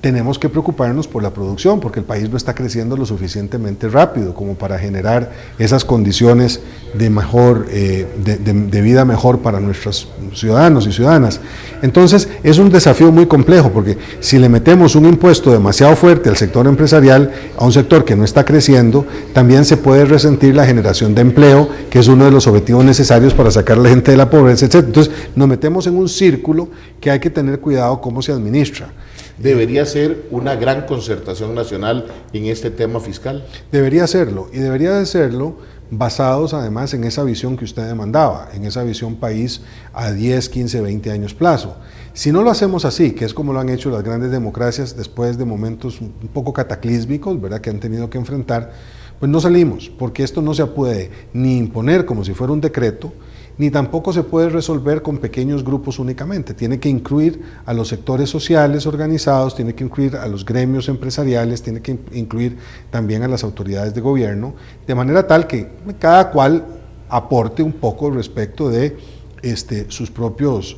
tenemos que preocuparnos por la producción, porque el país no está creciendo lo suficientemente rápido como para generar esas condiciones de mejor, de vida mejor para nuestros ciudadanos y ciudadanas. Entonces es un desafío muy complejo, porque si le metemos un impuesto demasiado fuerte al sector empresarial, a un sector que no está creciendo, también se puede resentir la generación de empleo, que es uno de los objetivos necesarios para sacar a la gente de la pobreza, etc. Entonces nos metemos en un círculo que hay que tener cuidado cómo se administra. ¿Debería ser una gran concertación nacional en este tema fiscal? Debería serlo, y debería de serlo basados además en esa visión que usted demandaba, en esa visión país a 10, 15, 20 años plazo. Si no lo hacemos así, que es como lo han hecho las grandes democracias después de momentos un poco cataclísmicos, ¿verdad?, que han tenido que enfrentar, pues no salimos, porque esto no se puede ni imponer como si fuera un decreto, ni tampoco se puede resolver con pequeños grupos únicamente. Tiene que incluir a los sectores sociales organizados, tiene que incluir a los gremios empresariales, tiene que incluir también a las autoridades de gobierno, de manera tal que cada cual aporte un poco respecto de sus propias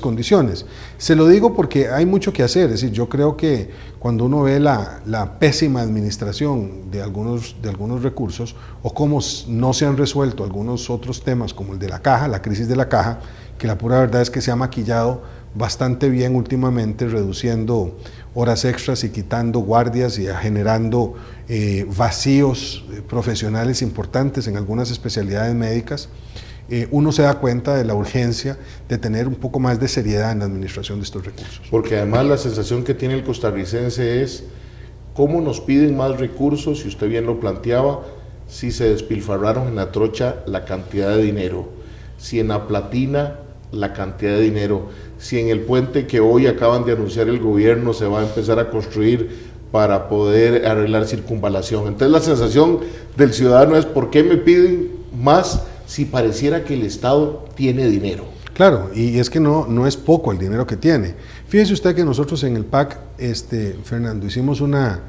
condiciones. Se lo digo porque hay mucho que hacer. Es decir, yo creo que cuando uno ve la pésima administración de algunos recursos, o cómo no se han resuelto algunos otros temas como el de la caja, la crisis de la caja, que la pura verdad es que se ha maquillado bastante bien últimamente, reduciendo horas extras y quitando guardias y generando vacíos profesionales importantes en algunas especialidades médicas, uno se da cuenta de la urgencia de tener un poco más de seriedad en la administración de estos recursos. Porque además la sensación que tiene el costarricense es cómo nos piden más recursos, si usted bien lo planteaba, si se despilfarraron en la trocha la cantidad de dinero, si en la platina la cantidad de dinero, si en el puente que hoy acaban de anunciar el gobierno se va a empezar a construir para poder arreglar circunvalación. Entonces la sensación del ciudadano es: ¿por qué me piden más si pareciera que el Estado tiene dinero? Claro, y es que no es poco el dinero que tiene. Fíjese usted que nosotros en el PAC, Fernando, hicimos una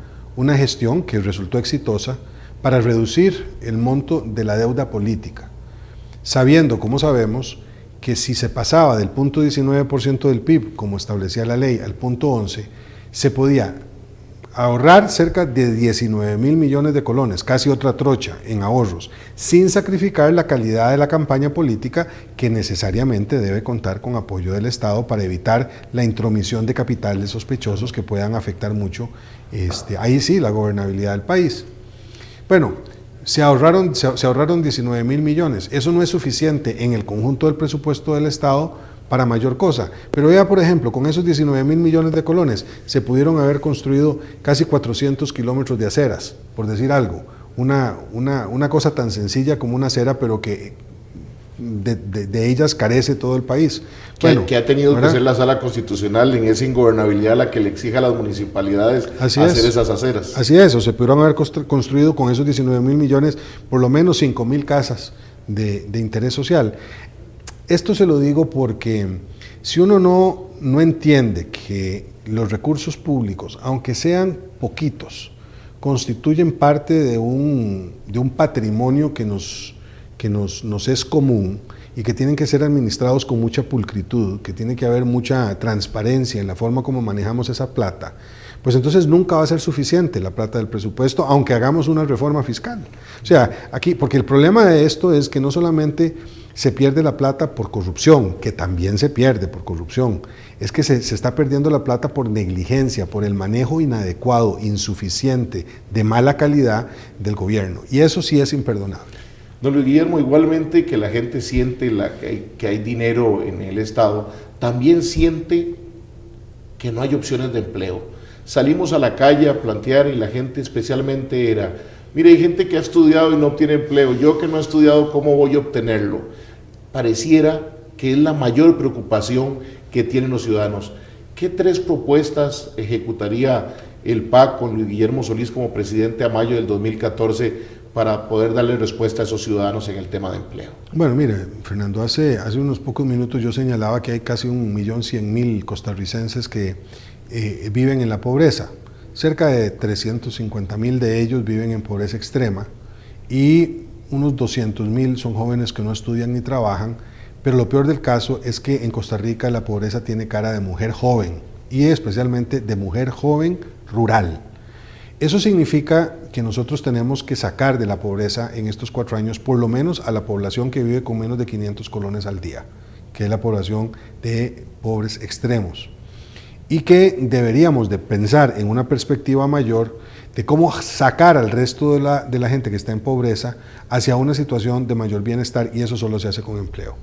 gestión que resultó exitosa para reducir el monto de la deuda política, sabiendo, como sabemos, que si se pasaba del punto 19% del PIB, como establecía la ley, al punto 11, se podía ahorrar cerca de 19.000 millones de colones, casi otra trocha en ahorros, sin sacrificar la calidad de la campaña política, que necesariamente debe contar con apoyo del Estado para evitar la intromisión de capitales sospechosos que puedan afectar mucho, ahí sí, la gobernabilidad del país. Bueno, se ahorraron 19.000 millones, eso no es suficiente en el conjunto del presupuesto del Estado para mayor cosa, pero vea, por ejemplo, con esos 19.000 millones de colones se pudieron haber construido casi 400 kilómetros de aceras, por decir algo, una cosa tan sencilla como una acera, pero que de ellas carece todo el país. Que ha tenido que ser la Sala Constitucional en esa ingobernabilidad la que le exija a las municipalidades hacer esas aceras. Así es, o se pudieron haber construido con esos 19.000 millones por lo menos 5.000 casas de interés social. Esto se lo digo porque si uno no entiende que los recursos públicos, aunque sean poquitos, constituyen parte de un patrimonio que nos es común y que tienen que ser administrados con mucha pulcritud, que tiene que haber mucha transparencia en la forma como manejamos esa plata, pues entonces nunca va a ser suficiente la plata del presupuesto, aunque hagamos una reforma fiscal. O sea, aquí, porque el problema de esto es que no solamente se pierde la plata por corrupción, que también se pierde por corrupción, es que se está perdiendo la plata por negligencia, por el manejo inadecuado, insuficiente, de mala calidad del gobierno, y eso sí es imperdonable. Don Luis Guillermo, igualmente que la gente siente que hay dinero en el Estado, también siente que no hay opciones de empleo. Salimos a la calle a plantear y la gente especialmente era: mire, hay gente que ha estudiado y no obtiene empleo, yo que no he estudiado, ¿cómo voy a obtenerlo? Pareciera que es la mayor preocupación que tienen los ciudadanos. ¿Qué 3 propuestas ejecutaría el PAC con Luis Guillermo Solís como presidente a mayo del 2014 para poder darle respuesta a esos ciudadanos en el tema de empleo? Bueno, mire, Fernando, hace unos pocos minutos yo señalaba que hay casi 1.100.000 costarricenses que viven en la pobreza. Cerca de 350.000 de ellos viven en pobreza extrema y unos 200.000 son jóvenes que no estudian ni trabajan, pero lo peor del caso es que en Costa Rica la pobreza tiene cara de mujer joven y especialmente de mujer joven rural. Eso significa que nosotros tenemos que sacar de la pobreza en estos 4 años por lo menos a la población que vive con menos de 500 colones al día, que es la población de pobres extremos. Y que deberíamos de pensar en una perspectiva mayor de cómo sacar al resto de la gente que está en pobreza hacia una situación de mayor bienestar, y eso solo se hace con empleo.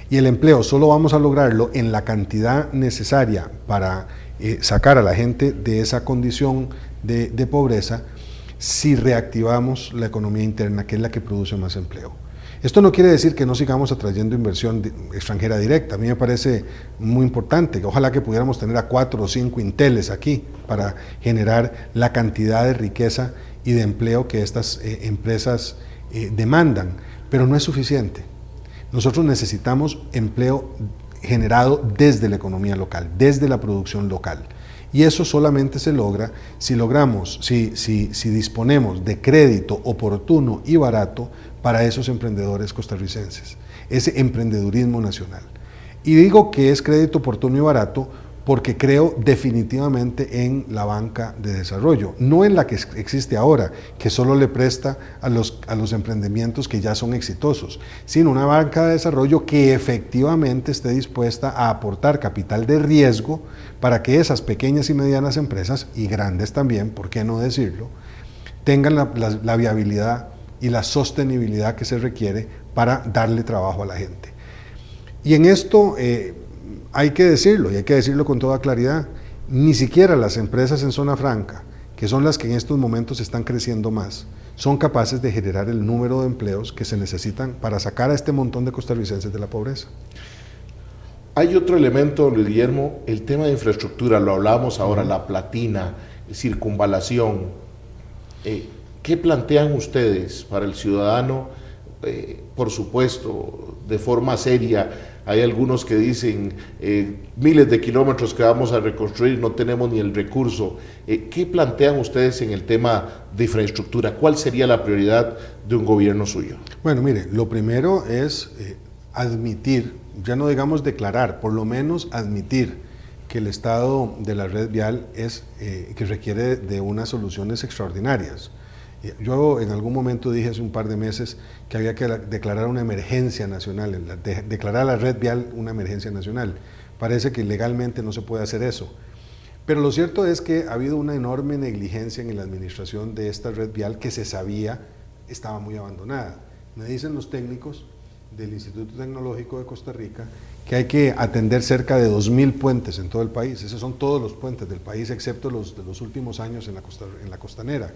Y el empleo solo vamos a lograrlo en la cantidad necesaria para sacar a la gente de esa condición de pobreza si reactivamos la economía interna, que es la que produce más empleo. Esto no quiere decir que no sigamos atrayendo inversión extranjera directa. A mí me parece muy importante, que ojalá que pudiéramos tener a 4 o 5 Inteles aquí para generar la cantidad de riqueza y de empleo que estas empresas demandan, pero no es suficiente. Nosotros necesitamos empleo generado desde la economía local, desde la producción local. Y eso solamente se logra si disponemos de crédito oportuno y barato para esos emprendedores costarricenses, ese emprendedurismo nacional. Y digo que es crédito oportuno y barato porque creo definitivamente en la banca de desarrollo, no en la que existe ahora, que solo le presta a los emprendimientos que ya son exitosos, sino una banca de desarrollo que efectivamente esté dispuesta a aportar capital de riesgo para que esas pequeñas y medianas empresas, y grandes también, ¿por qué no decirlo?, tengan la viabilidad y la sostenibilidad que se requiere para darle trabajo a la gente. Y en esto hay que decirlo, y hay que decirlo con toda claridad, ni siquiera las empresas en zona franca, que son las que en estos momentos están creciendo más, son capaces de generar el número de empleos que se necesitan para sacar a este montón de costarricenses de la pobreza. Hay otro elemento, Luis Guillermo, el tema de infraestructura, lo hablamos ahora, la Platina, circunvalación. ¿Qué plantean ustedes para el ciudadano? Por supuesto, de forma seria, hay algunos que dicen miles de kilómetros que vamos a reconstruir, no tenemos ni el recurso. ¿Qué plantean ustedes en el tema de infraestructura? ¿Cuál sería la prioridad de un gobierno suyo? Bueno, mire, lo primero es admitir, ya no digamos declarar, por lo menos admitir que el estado de la red vial es que requiere de unas soluciones extraordinarias. Yo en algún momento dije hace un par de meses que había que declarar una emergencia nacional, declarar la red vial una emergencia nacional. Parece que legalmente no se puede hacer eso. Pero lo cierto es que ha habido una enorme negligencia en la administración de esta red vial que se sabía estaba muy abandonada. Me dicen los técnicos del Instituto Tecnológico de Costa Rica que hay que atender cerca de 2.000 puentes en todo el país. Esos son todos los puentes del país, excepto los de los últimos años en la costanera.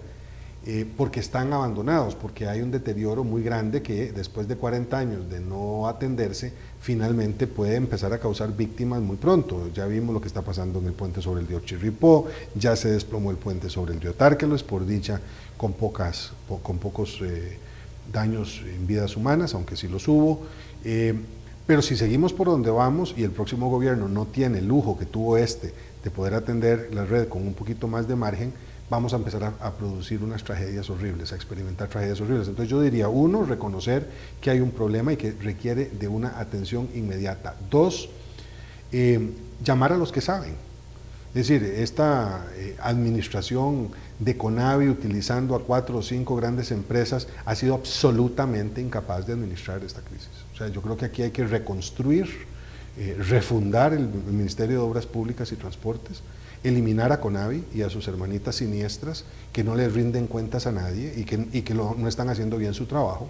Porque están abandonados, porque hay un deterioro muy grande que después de 40 años de no atenderse, finalmente puede empezar a causar víctimas muy pronto. Ya vimos lo que está pasando en el puente sobre el río Chirripó, ya se desplomó el puente sobre el río Tárquelos, por dicha con pocos daños en vidas humanas, aunque sí los hubo. Pero si seguimos por donde vamos y el próximo gobierno no tiene el lujo que tuvo de poder atender la red con un poquito más de margen, vamos a empezar a producir unas tragedias horribles, a experimentar tragedias horribles. Entonces yo diría, uno, reconocer que hay un problema y que requiere de una atención inmediata. Dos, llamar a los que saben. Es decir, esta administración de CONAVI utilizando a 4 o 5 grandes empresas ha sido absolutamente incapaz de administrar esta crisis. O sea, yo creo que aquí hay que reconstruir, refundar el Ministerio de Obras Públicas y Transportes, eliminar a CONAVI y a sus hermanitas siniestras que no les rinden cuentas a nadie y que no están haciendo bien su trabajo.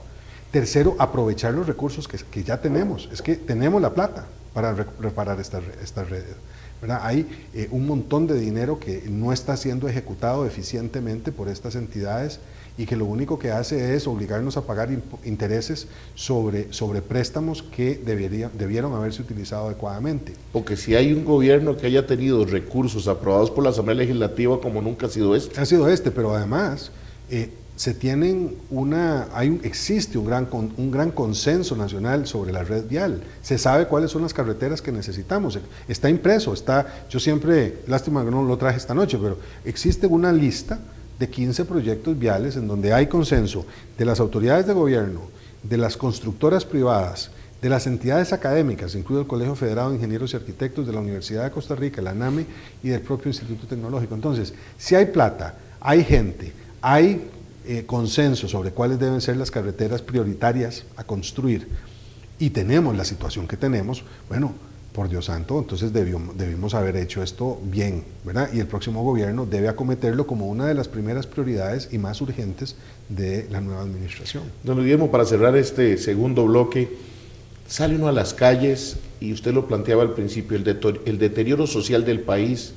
Tercero, aprovechar los recursos que ya tenemos. Es que tenemos la plata para reparar estas redes, ¿verdad? Hay un montón de dinero que no está siendo ejecutado eficientemente por estas entidades y que lo único que hace es obligarnos a pagar intereses sobre préstamos que debieron haberse utilizado adecuadamente. Porque si hay un gobierno que haya tenido recursos aprobados por la Asamblea Legislativa como nunca ha sido este. Ha sido pero además existe un gran consenso nacional sobre la red vial. Se sabe cuáles son las carreteras que necesitamos. Está impreso, yo siempre, lástima que no lo traje esta noche, pero existe una lista de 15 proyectos viales en donde hay consenso de las autoridades de gobierno, de las constructoras privadas, de las entidades académicas, incluido el Colegio Federado de Ingenieros y Arquitectos de la Universidad de Costa Rica, la ANAME y del propio Instituto Tecnológico. Entonces, si hay plata, hay gente, hay consenso sobre cuáles deben ser las carreteras prioritarias a construir y tenemos la situación que tenemos, bueno, por Dios santo, entonces debimos haber hecho esto bien, ¿verdad? Y el próximo gobierno debe acometerlo como una de las primeras prioridades y más urgentes de la nueva administración. Don Guillermo, para cerrar este segundo bloque, sale uno a las calles y usted lo planteaba al principio, el deterioro social del país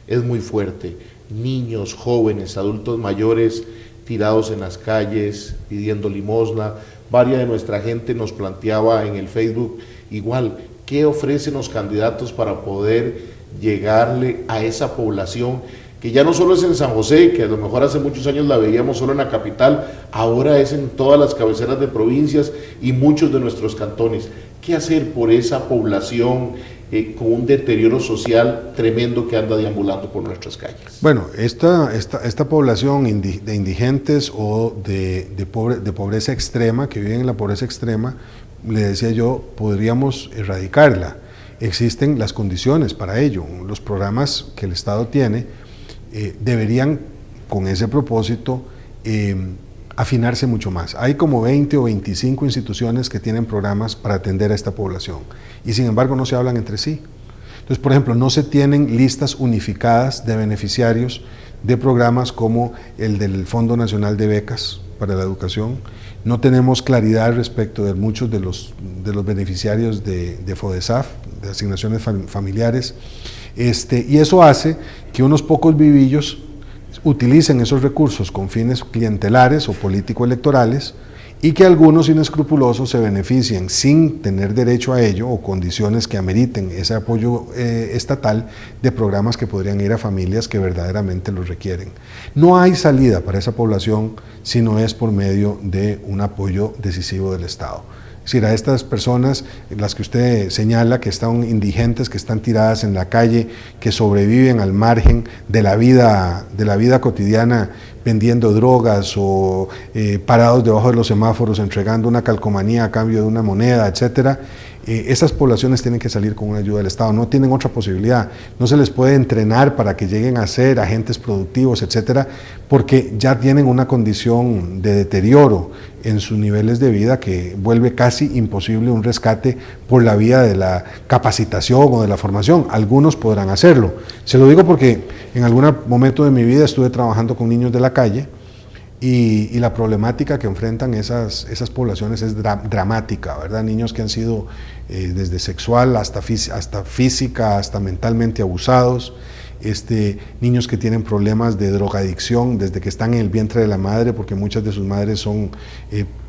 es muy fuerte. Niños, jóvenes, adultos mayores tirados en las calles, pidiendo limosna. Varias de nuestra gente nos planteaba en el Facebook igual, ¿qué ofrecen los candidatos para poder llegarle a esa población que ya no solo es en San José, que a lo mejor hace muchos años la veíamos solo en la capital, ahora es en todas las cabeceras de provincias y muchos de nuestros cantones? ¿Qué hacer por esa población con un deterioro social tremendo que anda deambulando por nuestras calles? Bueno, esta población de indigentes o de pobreza extrema, que viven en la pobreza extrema, le decía yo, podríamos erradicarla. Existen las condiciones para ello. Los programas que el Estado tiene deberían, con ese propósito, afinarse mucho más. Hay como 20 o 25 instituciones que tienen programas para atender a esta población y sin embargo no se hablan entre sí. Entonces, por ejemplo, no se tienen listas unificadas de beneficiarios de programas como el del Fondo Nacional de Becas para la Educación. No tenemos claridad respecto de muchos de los beneficiarios de FODESAF, de asignaciones familiares, y eso hace que unos pocos vivillos utilicen esos recursos con fines clientelares o político-electorales y que algunos inescrupulosos se beneficien sin tener derecho a ello o condiciones que ameriten ese apoyo estatal de programas que podrían ir a familias que verdaderamente los requieren. No hay salida para esa población si no es por medio de un apoyo decisivo del Estado. Es decir, a estas personas, las que usted señala, que están indigentes, que están tiradas en la calle, que sobreviven al margen de la vida cotidiana vendiendo drogas o parados debajo de los semáforos entregando una calcomanía a cambio de una moneda, etcétera. Esas poblaciones tienen que salir con una ayuda del Estado, no tienen otra posibilidad, no se les puede entrenar para que lleguen a ser agentes productivos, etcétera, porque ya tienen una condición de deterioro en sus niveles de vida que vuelve casi imposible un rescate por la vía de la capacitación o de la formación. Algunos podrán hacerlo. Se lo digo porque en algún momento de mi vida estuve trabajando con niños de la calle y la problemática que enfrentan esas poblaciones es dramática, ¿verdad? Niños que han sido desde sexual hasta física, hasta mentalmente abusados, niños que tienen problemas de drogadicción desde que están en el vientre de la madre, porque muchas de sus madres son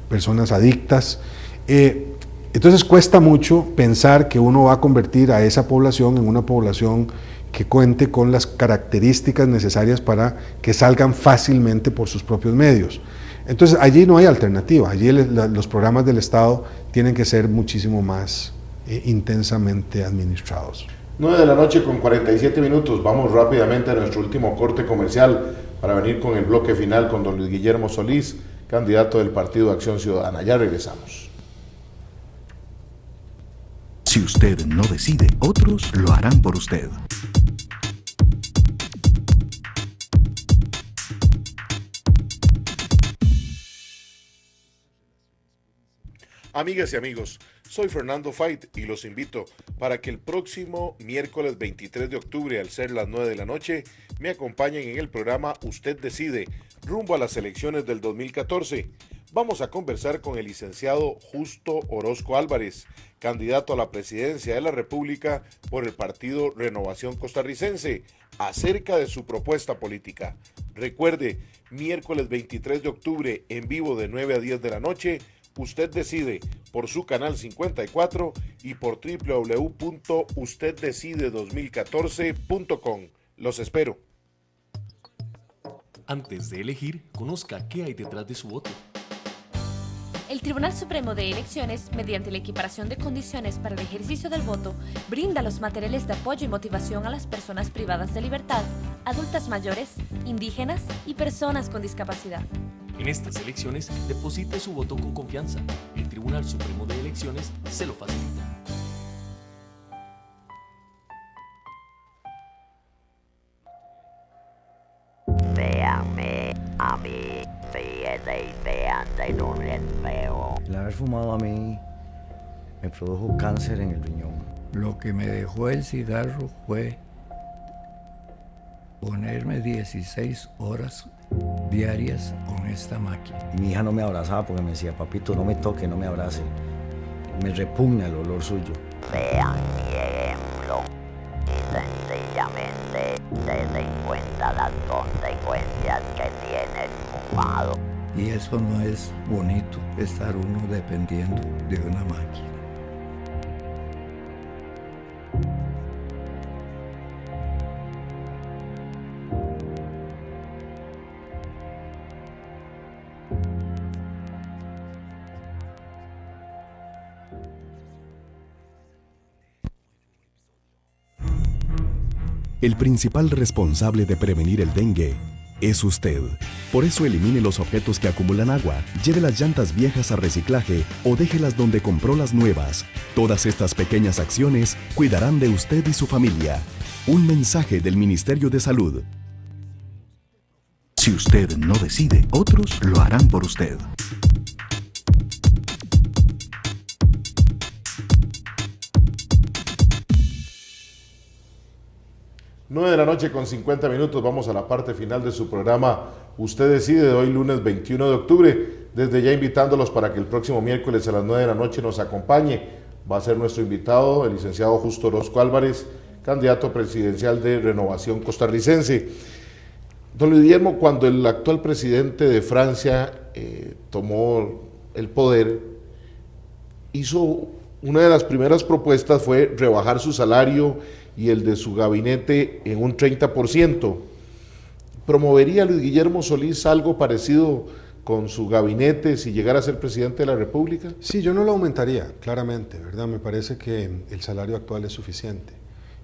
personas adictas. Entonces cuesta mucho pensar que uno va a convertir a esa población en una población que cuente con las características necesarias para que salgan fácilmente por sus propios medios. Entonces allí no hay alternativa, allí los programas del Estado tienen que ser muchísimo más intensamente administrados. 9 de la noche con 47 minutos, vamos rápidamente a nuestro último corte comercial para venir con el bloque final con don Luis Guillermo Solís, candidato del Partido Acción Ciudadana. Ya regresamos. Si usted no decide, otros lo harán por usted. Amigas y amigos, soy Fernando Fait y los invito para que el próximo miércoles 23 de octubre, al ser las 9 de la noche, me acompañen en el programa Usted Decide, rumbo a las elecciones del 2014. Vamos a conversar con el licenciado Justo Orozco Álvarez, candidato a la presidencia de la República por el partido Renovación Costarricense, acerca de su propuesta política. Recuerde, miércoles 23 de octubre, en vivo de 9 a 10 de la noche, Usted Decide, por su canal 54 y por www.usteddecide2014.com. Los espero. Antes de elegir, conozca qué hay detrás de su voto. El Tribunal Supremo de Elecciones, mediante la equiparación de condiciones para el ejercicio del voto, brinda los materiales de apoyo y motivación a las personas privadas de libertad, adultas mayores, indígenas y personas con discapacidad. En estas elecciones, deposite su voto con confianza. El Tribunal Supremo de Elecciones se lo facilita. Véanme a mí, fíjese y vean de dónde veo. El haber fumado a mí me produjo cáncer en el riñón. Lo que me dejó el cigarro fue ponerme 16 horas diarias con esta máquina. Y mi hija no me abrazaba porque me decía, papito, no me toque, no me abrace. Me repugna el olor suyo. Vean mi ejemplo y sencillamente se den cuenta las consecuencias que tiene el fumado. Y eso no es bonito, estar uno dependiendo de una máquina. El principal responsable de prevenir el dengue es usted. Por eso elimine los objetos que acumulan agua, lleve las llantas viejas a reciclaje o déjelas donde compró las nuevas. Todas estas pequeñas acciones cuidarán de usted y su familia. Un mensaje del Ministerio de Salud. Si usted no decide, otros lo harán por usted. Nueve de la noche con 50 minutos, vamos a la parte final de su programa Usted Decide, de hoy lunes 21 de octubre, desde ya invitándolos para que el próximo miércoles a las 9 de la noche nos acompañe. Va a ser nuestro invitado, el licenciado Justo Orozco Álvarez, candidato presidencial de Renovación Costarricense. Don Luis Guillermo, cuando el actual presidente de Francia tomó el poder, hizo una de las primeras propuestas fue rebajar su salario y el de su gabinete en un 30%. ¿Promovería Luis Guillermo Solís algo parecido con su gabinete si llegara a ser presidente de la República? Sí, yo no lo aumentaría, claramente, ¿verdad? Me parece que el salario actual es suficiente.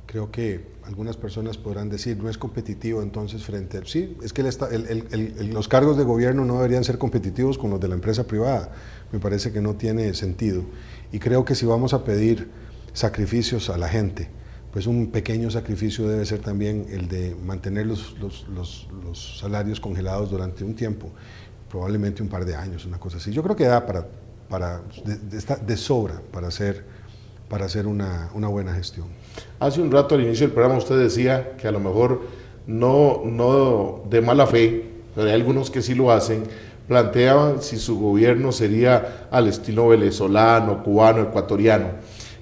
Creo que algunas personas podrán decir, no es competitivo entonces frente al... Sí, es que los cargos de gobierno no deberían ser competitivos con los de la empresa privada. Me parece que no tiene sentido. Y creo que si vamos a pedir sacrificios a la gente, pues un pequeño sacrificio debe ser también el de mantener los salarios congelados durante un tiempo, probablemente un par de años, una cosa así. Yo creo que da de sobra para hacer una buena gestión. Hace un rato al inicio del programa usted decía que a lo mejor no de mala fe, pero hay algunos que sí lo hacen, planteaban si su gobierno sería al estilo venezolano, cubano, ecuatoriano.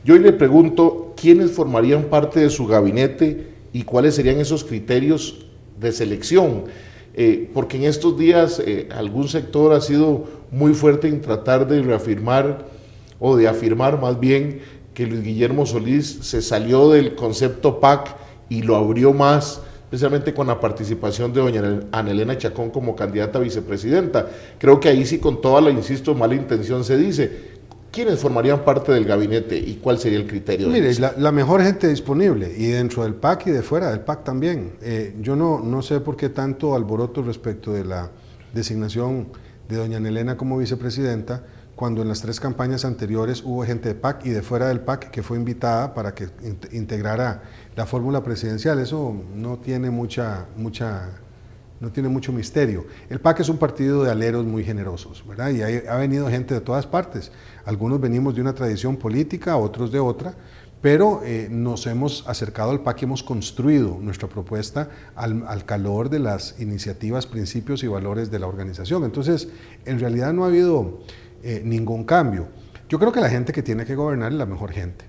Yo hoy le pregunto, ¿quiénes formarían parte de su gabinete y cuáles serían esos criterios de selección? Porque en estos días algún sector ha sido muy fuerte en tratar de reafirmar, o de afirmar más bien, que Luis Guillermo Solís se salió del concepto PAC y lo abrió más, especialmente con la participación de doña Ana Elena Chacón como candidata a vicepresidenta. Creo que ahí sí, con toda la, insisto, mala intención se dice, ¿quiénes formarían parte del gabinete y cuál sería el criterio? Mire, la mejor gente disponible, y dentro del PAC y de fuera del PAC también. Yo no sé por qué tanto alboroto respecto de la designación de doña Ana Elena como vicepresidenta, cuando en las 3 campañas anteriores hubo gente de PAC y de fuera del PAC que fue invitada para que integrara la fórmula presidencial. Eso no tiene no tiene mucho misterio. El PAC es un partido de aleros muy generosos, ¿verdad? Y ha venido gente de todas partes. Algunos venimos de una tradición política, otros de otra, pero nos hemos acercado al PAC y hemos construido nuestra propuesta al calor de las iniciativas, principios y valores de la organización. Entonces, en realidad no ha habido ningún cambio. Yo creo que la gente que tiene que gobernar es la mejor gente,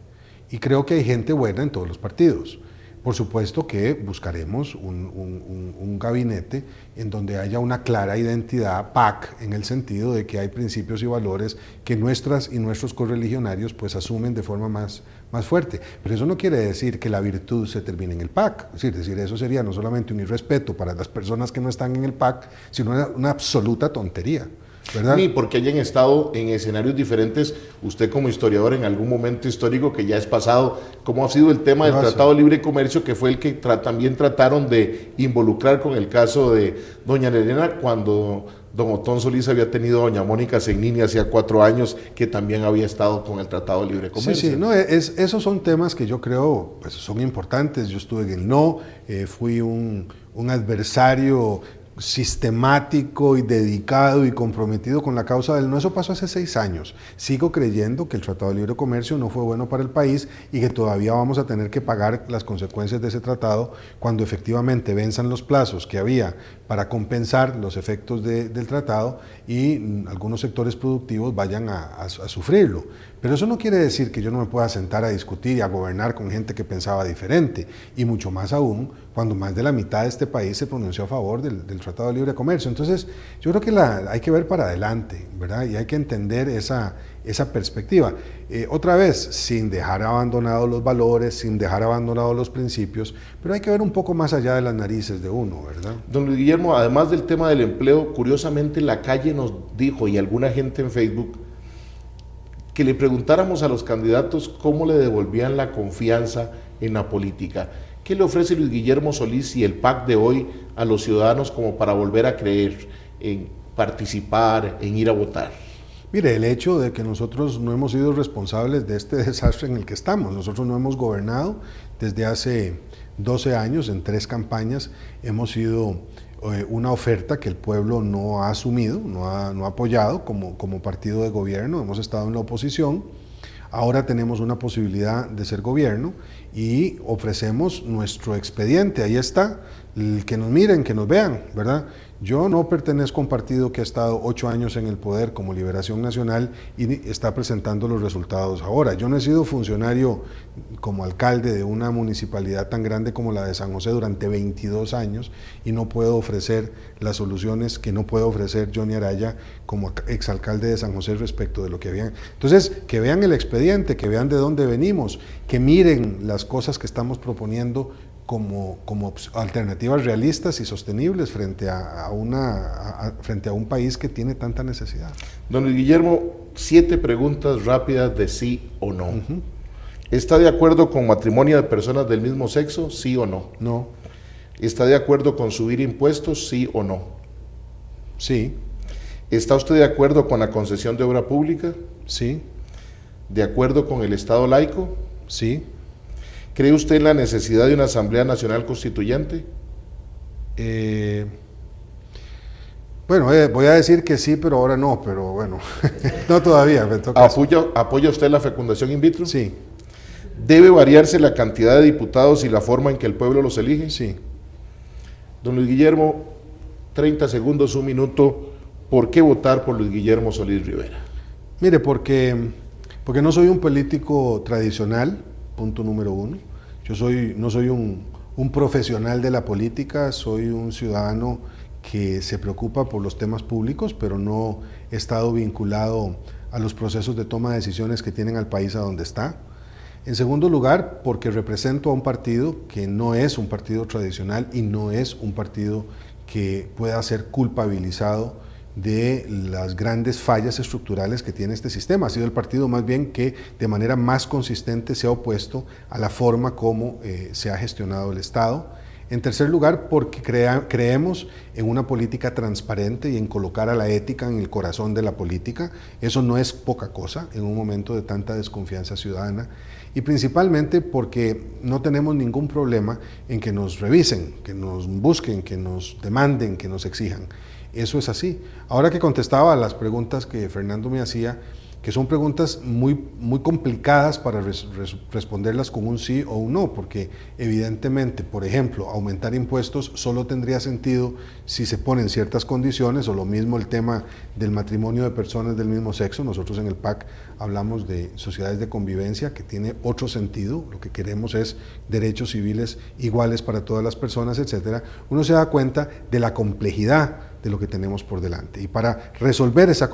y creo que hay gente buena en todos los partidos. Por supuesto que buscaremos un gabinete en donde haya una clara identidad PAC, en el sentido de que hay principios y valores que nuestras y nuestros correligionarios pues asumen de forma más fuerte. Pero eso no quiere decir que la virtud se termine en el PAC. Es decir, eso sería no solamente un irrespeto para las personas que no están en el PAC, sino una absoluta tontería, ¿verdad? Ni porque hayan estado en escenarios diferentes, usted como historiador en algún momento histórico que ya es pasado, ¿cómo ha sido el tema del Tratado de Libre Comercio, que fue el que también trataron de involucrar con el caso de doña Elena, cuando don Otón Solís había tenido a doña Mónica Segnini hacía 4 años, que también había estado con el Tratado de Libre Comercio? Sí, no, esos son temas que yo creo pues, son importantes. Yo estuve en el no, fui un adversario sistemático y dedicado y comprometido con la causa del no. Eso pasó hace 6 años. Sigo creyendo que el Tratado de Libre Comercio no fue bueno para el país y que todavía vamos a tener que pagar las consecuencias de ese tratado cuando efectivamente venzan los plazos que había para compensar los efectos del tratado y algunos sectores productivos vayan a sufrirlo. Pero eso no quiere decir que yo no me pueda sentar a discutir y a gobernar con gente que pensaba diferente, y mucho más aún cuando más de la mitad de este país se pronunció a favor del Tratado de Libre Comercio. Entonces, yo creo que hay que ver para adelante, ¿verdad? Y hay que entender esa perspectiva. Otra vez, sin dejar abandonados los valores, sin dejar abandonados los principios, pero hay que ver un poco más allá de las narices de uno, ¿verdad? Don Luis Guillermo, además del tema del empleo, curiosamente la calle nos dijo, y alguna gente en Facebook, que le preguntáramos a los candidatos cómo le devolvían la confianza en la política. ¿Qué le ofrece Luis Guillermo Solís y el PAC de hoy a los ciudadanos como para volver a creer en participar, en ir a votar? Mire, el hecho de que nosotros no hemos sido responsables de este desastre en el que estamos. Nosotros no hemos gobernado desde hace 12 años, en 3 campañas hemos sido una oferta que el pueblo no ha asumido, no ha apoyado como partido de gobierno. Hemos estado en la oposición. Ahora tenemos una posibilidad de ser gobierno y ofrecemos nuestro expediente. Ahí está, que nos miren, que nos vean, ¿verdad? Yo no pertenezco a un partido que ha estado 8 años en el poder como Liberación Nacional y está presentando los resultados ahora. Yo no he sido funcionario como alcalde de una municipalidad tan grande como la de San José durante 22 años y no puedo ofrecer las soluciones que no puede ofrecer Johnny Araya como exalcalde de San José respecto de lo que habían. Entonces, que vean el expediente, que vean de dónde venimos, que miren las cosas que estamos proponiendo como alternativas realistas y sostenibles frente a un país que tiene tanta necesidad. Don Luis Guillermo, 7 preguntas rápidas de sí o no. ¿Está de acuerdo con matrimonio de personas del mismo sexo? ¿Sí o no? No. ¿Está de acuerdo con subir impuestos? ¿Sí o no? Sí. ¿Está usted de acuerdo con la concesión de obra pública? Sí. ¿De acuerdo con el Estado laico? Sí. ¿Cree usted en la necesidad de una Asamblea Nacional Constituyente? Bueno, voy a decir que sí, pero ahora no, pero bueno, no todavía. Me toca ¿Apoya usted la fecundación in vitro? Sí. ¿Debe variarse la cantidad de diputados y la forma en que el pueblo los elige? Sí. Don Luis Guillermo, 30 segundos, 1 minuto. ¿Por qué votar por Luis Guillermo Solís Rivera? Mire, porque no soy un político tradicional, punto número 1. No soy un profesional de la política, soy un ciudadano que se preocupa por los temas públicos, pero no he estado vinculado a los procesos de toma de decisiones que tienen al país a donde está. En segundo lugar, porque represento a un partido que no es un partido tradicional y no es un partido que pueda ser culpabilizado de las grandes fallas estructurales que tiene este sistema. Ha sido el partido más bien que de manera más consistente se ha opuesto a la forma como se ha gestionado el Estado. En tercer lugar, porque creemos en una política transparente y en colocar a la ética en el corazón de la política. Eso no es poca cosa en un momento de tanta desconfianza ciudadana. Y principalmente porque no tenemos ningún problema en que nos revisen, que nos busquen, que nos demanden, que nos exijan. Eso es así. Ahora que contestaba a las preguntas que Fernando me hacía, que son preguntas muy complicadas para responderlas con un sí o un no, porque evidentemente, por ejemplo, aumentar impuestos solo tendría sentido si se ponen ciertas condiciones, o lo mismo el tema del matrimonio de personas del mismo sexo. Nosotros en el PAC hablamos de sociedades de convivencia, que tiene otro sentido. Lo que queremos es derechos civiles iguales para todas las personas, etcétera. Uno se da cuenta de la complejidad de lo que tenemos por delante. Y para resolver esa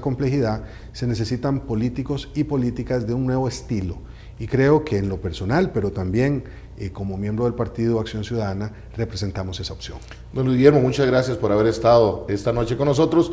complejidad se necesitan políticos y políticas de un nuevo estilo. Y creo que en lo personal, pero también como miembro del Partido Acción Ciudadana, representamos esa opción. Don Luis Guillermo, muchas gracias por haber estado esta noche con nosotros.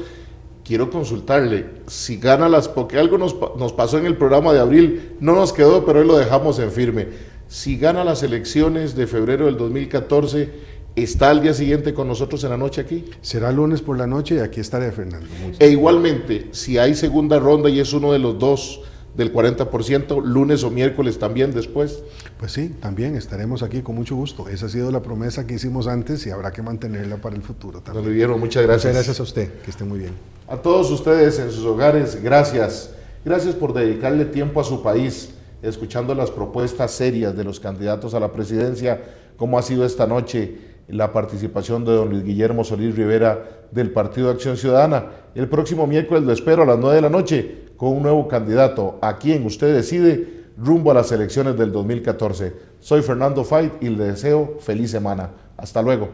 Quiero consultarle, si gana porque algo nos pasó en el programa de abril, no nos quedó, pero hoy lo dejamos en firme. Si gana las elecciones de febrero del 2014, ¿está al día siguiente con nosotros en la noche aquí? Será lunes por la noche y aquí estaré, Fernando. E igualmente, si hay segunda ronda y es uno de los dos del 40%, lunes o miércoles también después. Pues sí, también estaremos aquí con mucho gusto. Esa ha sido la promesa que hicimos antes y habrá que mantenerla para el futuro también. Don Guillermo, muchas gracias. Muchas gracias a usted, que esté muy bien. A todos ustedes en sus hogares, gracias. Gracias por dedicarle tiempo a su país, escuchando las propuestas serias de los candidatos a la presidencia, como ha sido esta noche la participación de don Luis Guillermo Solís Rivera del Partido Acción Ciudadana. El próximo miércoles lo espero a las 9 de la noche con un nuevo candidato a quien usted decide rumbo a las elecciones del 2014. Soy Fernando Fait y le deseo feliz semana. Hasta luego.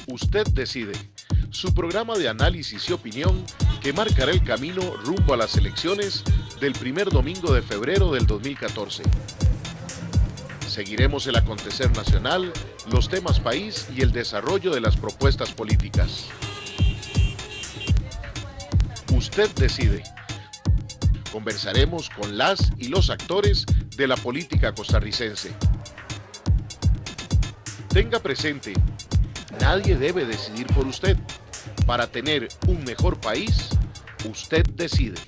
Usted decide, su programa de análisis y opinión que marcará el camino rumbo a las elecciones del primer domingo de febrero del 2014. Seguiremos el acontecer nacional, los temas país y el desarrollo de las propuestas políticas. Usted decide. Conversaremos con las y los actores de la política costarricense. Tenga presente, nadie debe decidir por usted. Para tener un mejor país, usted decide.